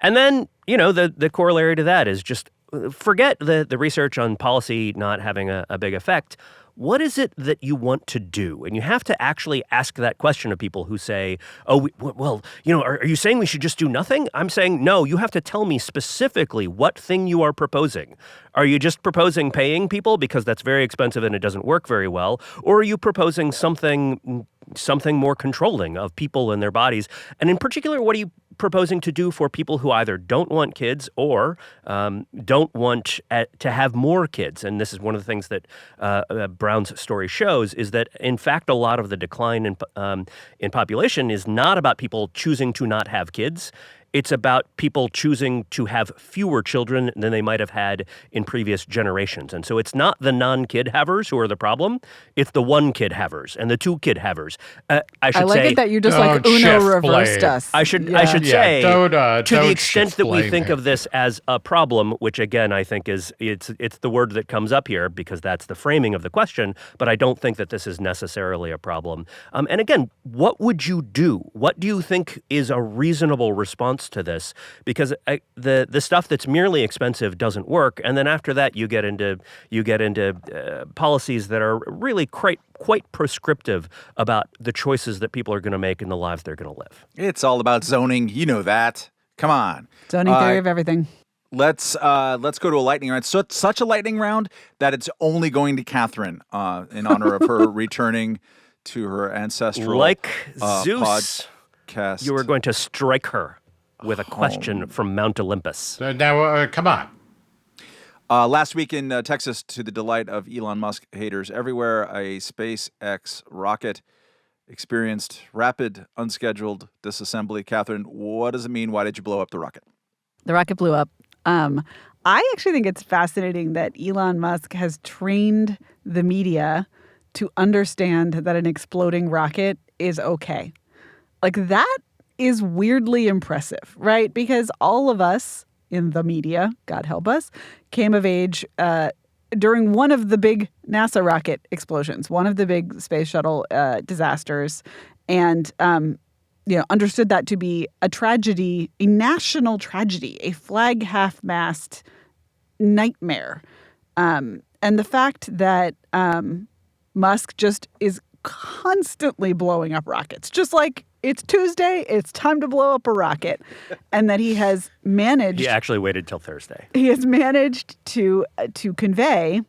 And then, the corollary to that is just forget the research on policy not having a big effect. What is it that you want to do? And you have to actually ask that question of people who say, well, are you saying we should just do nothing? I'm saying, no, you have to tell me specifically what thing you are proposing. Are you just proposing paying people because that's very expensive and it doesn't work very well? Or are you proposing something more controlling of people and their bodies? And in particular, what are you proposing to do for people who either don't want kids or don't want to have more kids? And this is one of the things that Brown's story shows, is that, in fact, a lot of the decline in population is not about people choosing to not have kids. It's about people choosing to have fewer children than they might have had in previous generations. And so it's not the non-kid havers who are the problem. It's the one-kid havers and the two-kid havers. I like say, it that you just like Uno reversed us. I should say, to the extent that we blame think him. of this as a problem, which again I think it's the word that comes up here because that's the framing of the question, but I don't think that this is necessarily a problem. And again, what would you do? What do you think is a reasonable response to this? Because the stuff that's merely expensive doesn't work, and then after that you get into policies that are really quite prescriptive about the choices that people are going to make and the lives they're going to live. It's all about zoning. You know that. Come on. Zoning theory of everything. Let's go to a lightning round. So it's such a lightning round that it's only going to Katherine in honor of her returning to her ancestral like Zeus podcast. You were going to strike her with a question from Mount Olympus. Now, come on. Last week in Texas, to the delight of Elon Musk haters everywhere, a SpaceX rocket experienced rapid, unscheduled disassembly. Katherine, what does it mean? Why did you blow up the rocket? The rocket blew up. I actually think it's fascinating that Elon Musk has trained the media to understand that an exploding rocket is okay. Like, that is weirdly impressive, right? Because all of us in the media, God help us, came of age during one of the big NASA rocket explosions, one of the big space shuttle disasters, and understood that to be a tragedy, a national tragedy, a flag half-mast nightmare. And the fact that Musk just is constantly blowing up rockets, just like it's Tuesday, it's time to blow up a rocket, and that he has managed. He actually waited till Thursday. He has managed to convey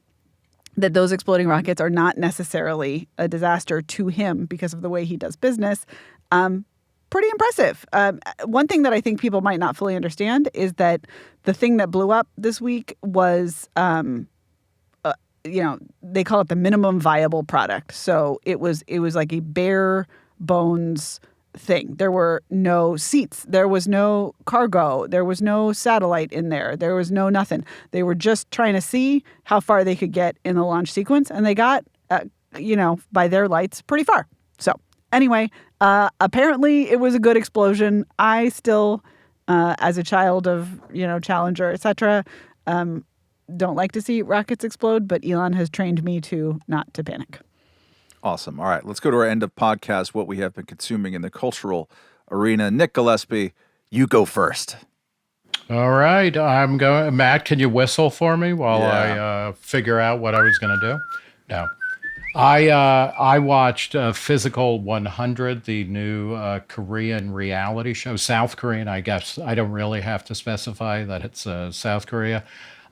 that those exploding rockets are not necessarily a disaster to him because of the way he does business. Pretty impressive. One thing that I think people might not fully understand is that the thing that blew up this week was, they call it the minimum viable product. So it was like a bare bones thing. There were no seats. There was no cargo. There was no satellite in there. There was no nothing. They were just trying to see how far they could get in the launch sequence. And they got, by their lights, pretty far. So anyway, apparently it was a good explosion. I still, as a child of, Challenger, et cetera, don't like to see rockets explode, but Elon has trained me not to panic. Awesome. All right, let's go to our end of podcast, what we have been consuming in the cultural arena. Nick Gillespie, you go first. All right, I'm going. Matt, can you whistle for me while I figure out what I was going to do? No. I watched Physical 100, the new Korean reality show. South Korean, I guess. I don't really have to specify that it's South Korea.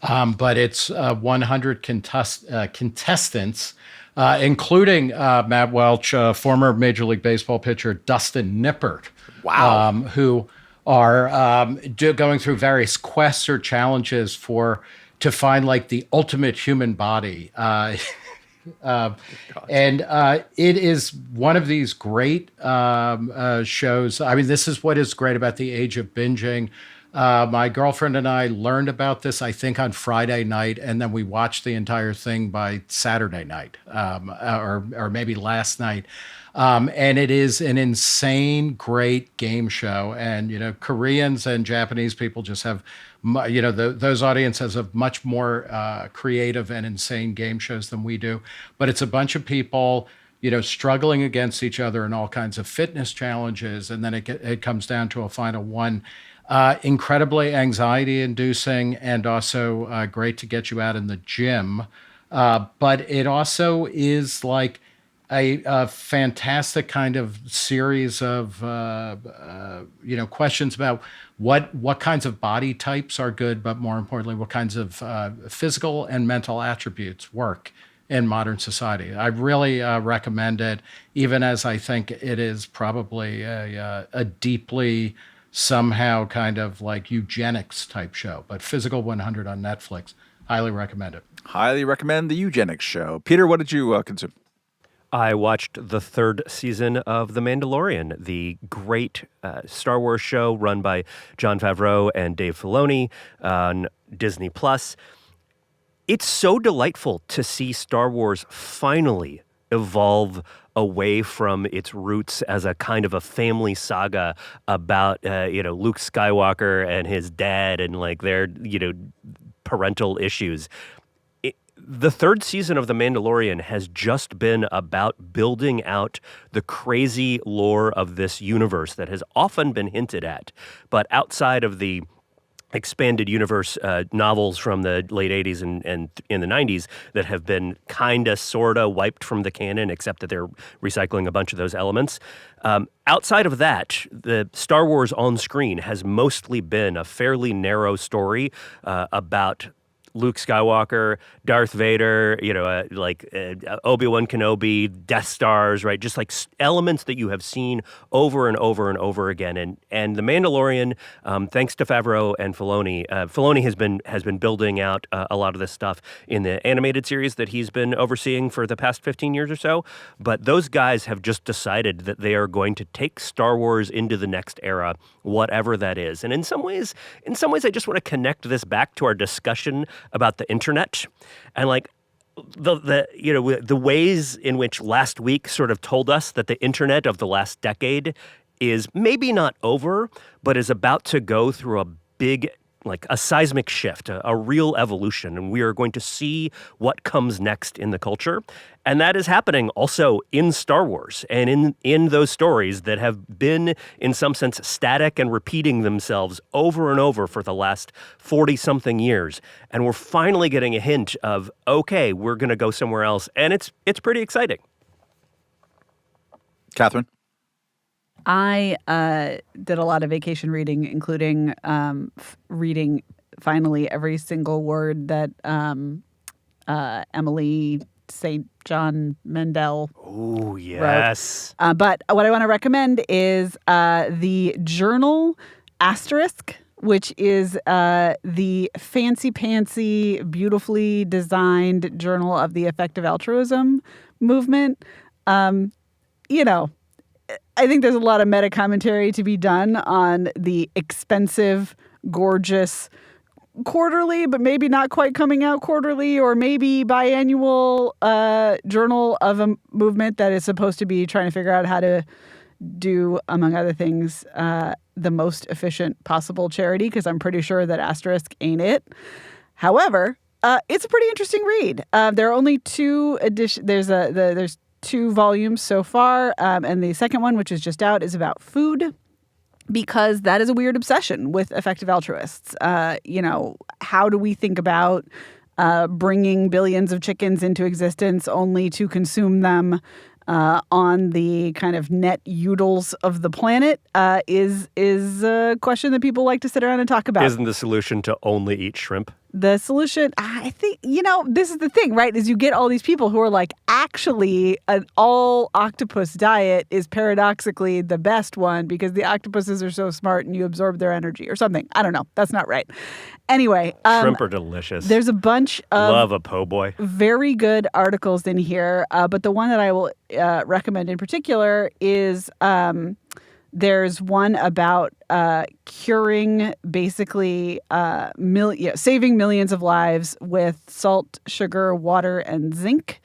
But it's 100 contestants, including Matt Welch, former Major League Baseball pitcher Dustin Nippert. Wow. Who are going through various quests or challenges to find like the ultimate human body. And it is one of these great shows. I mean, this is what is great about the age of binging. My girlfriend and I learned about this, I think, on Friday night, and then we watched the entire thing by Saturday night, or maybe last night. And it is an insane, great game show. And, Koreans and Japanese people just have, those audiences have much more creative and insane game shows than we do. But it's a bunch of people, struggling against each other in all kinds of fitness challenges. And then it comes down to a final one. Incredibly anxiety-inducing and also great to get you out in the gym. But it also is like a fantastic kind of series of questions about what kinds of body types are good, but more importantly, what kinds of physical and mental attributes work in modern society. I really recommend it, even as I think it is probably a deeply somehow kind of like eugenics type show, but Physical 100 on Netflix. Highly recommend it. Highly recommend the Eugenics Show. Peter, what did you consume? I watched the third season of The Mandalorian, the great Star Wars show run by Jon Favreau and Dave Filoni on Disney+. It's so delightful to see Star Wars finally evolve away from its roots as a kind of a family saga about, Luke Skywalker and his dad and like their, parental issues. The third season of The Mandalorian has just been about building out the crazy lore of this universe that has often been hinted at, but outside of the expanded universe novels from the late 80s and in the 90s that have been kind of sort of wiped from the canon, except that they're recycling a bunch of those elements. Outside of that, the Star Wars on screen has mostly been a fairly narrow story about Luke Skywalker, Darth Vader, Obi-Wan Kenobi, Death Stars, right? Just like elements that you have seen over and over and over again. And The Mandalorian, thanks to Favreau and Filoni, Filoni has been building out a lot of this stuff in the animated series that he's been overseeing for the past 15 years or so. But those guys have just decided that they are going to take Star Wars into the next era, whatever that is. And in some ways, I just want to connect this back to our discussion about the internet and like the ways in which last week sort of told us that the internet of the last decade is maybe not over, but is about to go through a big, like a seismic shift, a real evolution. And we are going to see what comes next in the culture. And that is happening also in Star Wars and in those stories that have been, in some sense, static and repeating themselves over and over for the last 40-something years. And we're finally getting a hint of, okay, we're going to go somewhere else. And it's pretty exciting. Katherine? I did a lot of vacation reading, including reading finally every single word that Emily St. John Mandel Oh, yes. wrote. But what I want to recommend is the journal Asterisk, which is the fancy-pantsy, beautifully designed journal of the effective altruism movement. I think there's a lot of meta commentary to be done on the expensive, gorgeous, quarterly, but maybe not quite coming out quarterly, or maybe biannual journal of a movement that is supposed to be trying to figure out how to do, among other things, the most efficient possible charity, because I'm pretty sure that Asterisk ain't it. However, it's a pretty interesting read. There are only two editions. There's 2 volumes so far, and the second one, which is just out, is about food, because that is a weird obsession with effective altruists. How do we think about bringing billions of chickens into existence only to consume them on the kind of net utils of the planet is a question that people like to sit around and talk about. Isn't the solution to only eat shrimp? The solution, I think, this is the thing, right? Is you get all these people who are like, actually, an all octopus diet is paradoxically the best one because the octopuses are so smart and you absorb their energy or something. I don't know. That's not right. Anyway. Shrimp are delicious. There's a bunch of Love a po' boy. Very good articles in here. But the one that I will recommend in particular is there's one about curing, basically saving millions of lives with salt, sugar, water, and zinc.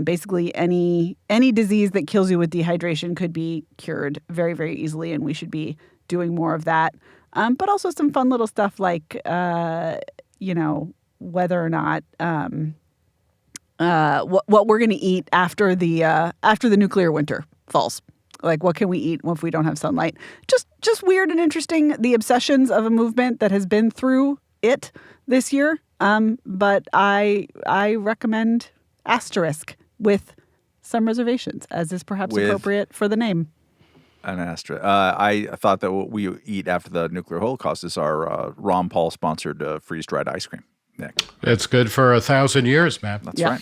Basically, any disease that kills you with dehydration could be cured very, very easily, and we should be doing more of that. But also some fun little stuff like, whether or not what we're going to eat after the nuclear winter falls. Like, what can we eat if we don't have sunlight? Just just weird and interesting, the obsessions of a movement that has been through it this year. But I recommend Asterisk with some reservations, as is perhaps appropriate for the name. An asterisk. I thought that what we eat after the nuclear holocaust is our Ron Paul sponsored freeze-dried ice cream, Nick. It's good for 1,000 years, man. That's right.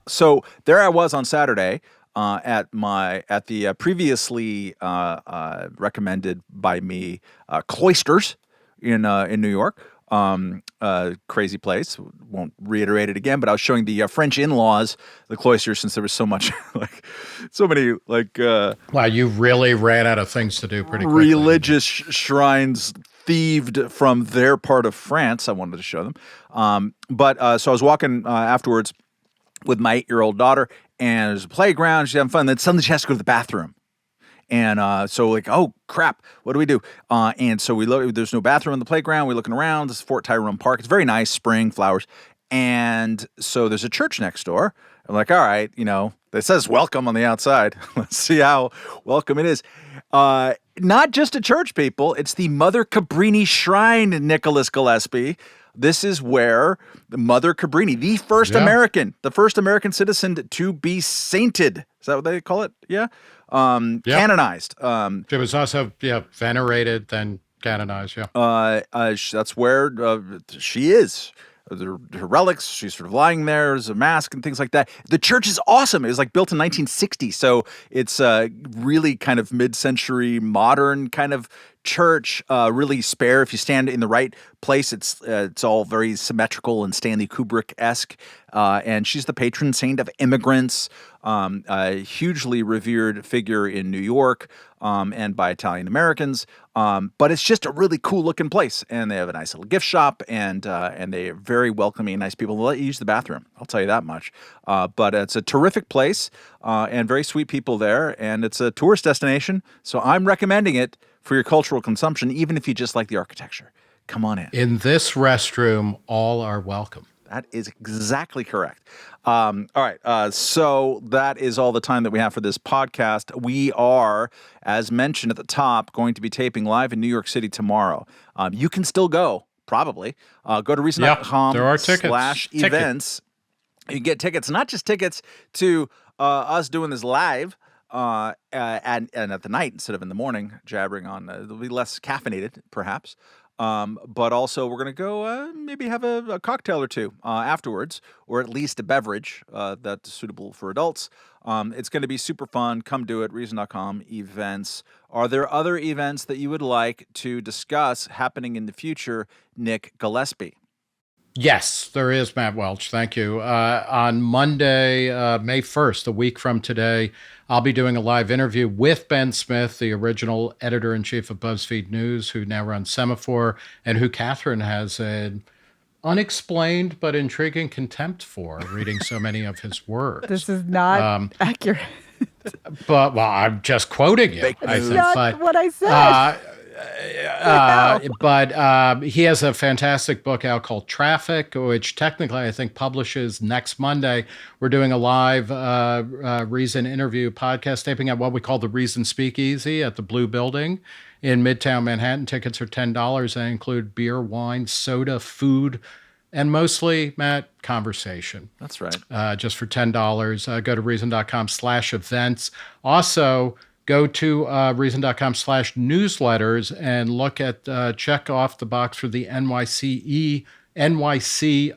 So there I was on Saturday at the previously recommended by me Cloisters in New York. Crazy place. Won't reiterate it again, but I was showing the French in-laws the Cloisters since there was so much, Wow, you really ran out of things to do pretty quickly. Religious shrines thieved from their part of France. I wanted to show them. So I was walking afterwards with my 8-year-old daughter, and there's a playground. She's having fun. Then suddenly she has to go to the bathroom. And oh, crap, what do we do? And so we look, there's no bathroom in the playground. We're looking around. This is Fort Tyrone Park. It's very nice, spring, flowers. And so there's a church next door. I'm like, all right, it says welcome on the outside. Let's see how welcome it is. Not just a church, people. It's the Mother Cabrini Shrine in Nicholas Gillespie. This is where the Mother Cabrini, the first American citizen to be sainted. Is that what they call it? Yeah. Canonized. She was also, venerated, then canonized, that's where she is. Her relics, she's sort of lying there. There's a mask and things like that. The church is awesome. It was built in 1960, so it's really kind of mid-century modern kind of church, really spare. If you stand in the right place, it's all very symmetrical and Stanley Kubrick-esque. And she's the patron saint of immigrants, a hugely revered figure in New York and by Italian Americans. But it's just a really cool looking place, and they have a nice little gift shop, and they are very welcoming, nice people. They'll let you use the bathroom. I'll tell you that much. But it's a terrific place and very sweet people there, and it's a tourist destination. So I'm recommending it for your cultural consumption, even if you just like the architecture. Come on in. In this restroom, all are welcome. That is exactly correct. All right. So that is all the time that we have for this podcast. We are, as mentioned at the top, going to be taping live in New York City tomorrow. You can still go, probably. Go to reason.com/events. You can get tickets, not just tickets to us doing this live, and at the night instead of in the morning, jabbering on. It'll be less caffeinated, perhaps. But also we're going to go maybe have a cocktail or two afterwards, or at least a beverage that's suitable for adults. It's going to be super fun. Come do it. Reason.com events. Are there other events that you would like to discuss happening in the future, Nick Gillespie? Yes, there is, Matt Welch. Thank you. On Monday, May 1st, a week from today, I'll be doing a live interview with Ben Smith, the original editor-in-chief of BuzzFeed News, who now runs Semaphore, and who Katherine has an unexplained but intriguing contempt for, reading so many of his works. This is not accurate. But, I'm just quoting you. It's not what I said. But he has a fantastic book out called Traffic, which technically I think publishes next Monday. We're doing a live Reason interview podcast taping at what we call the Reason Speakeasy at the Blue Building in Midtown Manhattan. Tickets are $10. They include beer, wine, soda, food, and mostly, Matt, conversation. That's right. Just for $10. Go to reason.com/events. Also, go to reason.com/newsletters and look at, check off the box for the NYC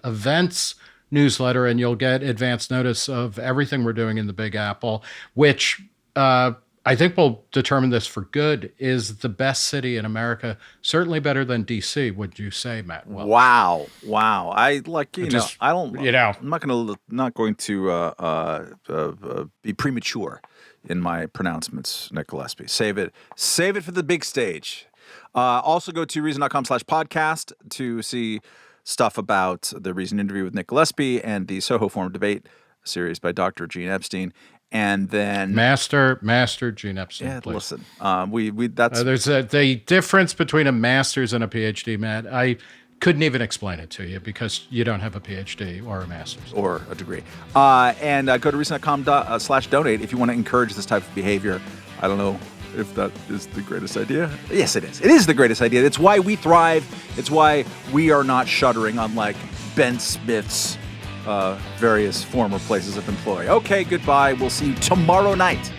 events newsletter, and you'll get advance notice of everything we're doing in the Big Apple, which I think will determine this for good, is the best city in America, certainly better than D.C., would you say, Matt? Well, wow. I I'm not going to be premature in my pronouncements, Nick Gillespie. Save it for the big stage. Also go to reason.com/podcast to see stuff about the Reason interview with Nick Gillespie and the Soho Forum debate series by Dr. Gene Epstein. And then Master Gene Epstein. Yeah, please. listen. That's there's the difference between a master's and a PhD, Matt. I couldn't even explain it to you because you don't have a PhD or a master's or a degree. And go to reason.com/donate if you want to encourage this type of behavior. I don't know if that is the greatest idea. Yes, it is. It is the greatest idea. It's why we thrive. It's why we are not shuddering unlike Ben Smith's various former places of employ. Okay, goodbye. We'll see you tomorrow night.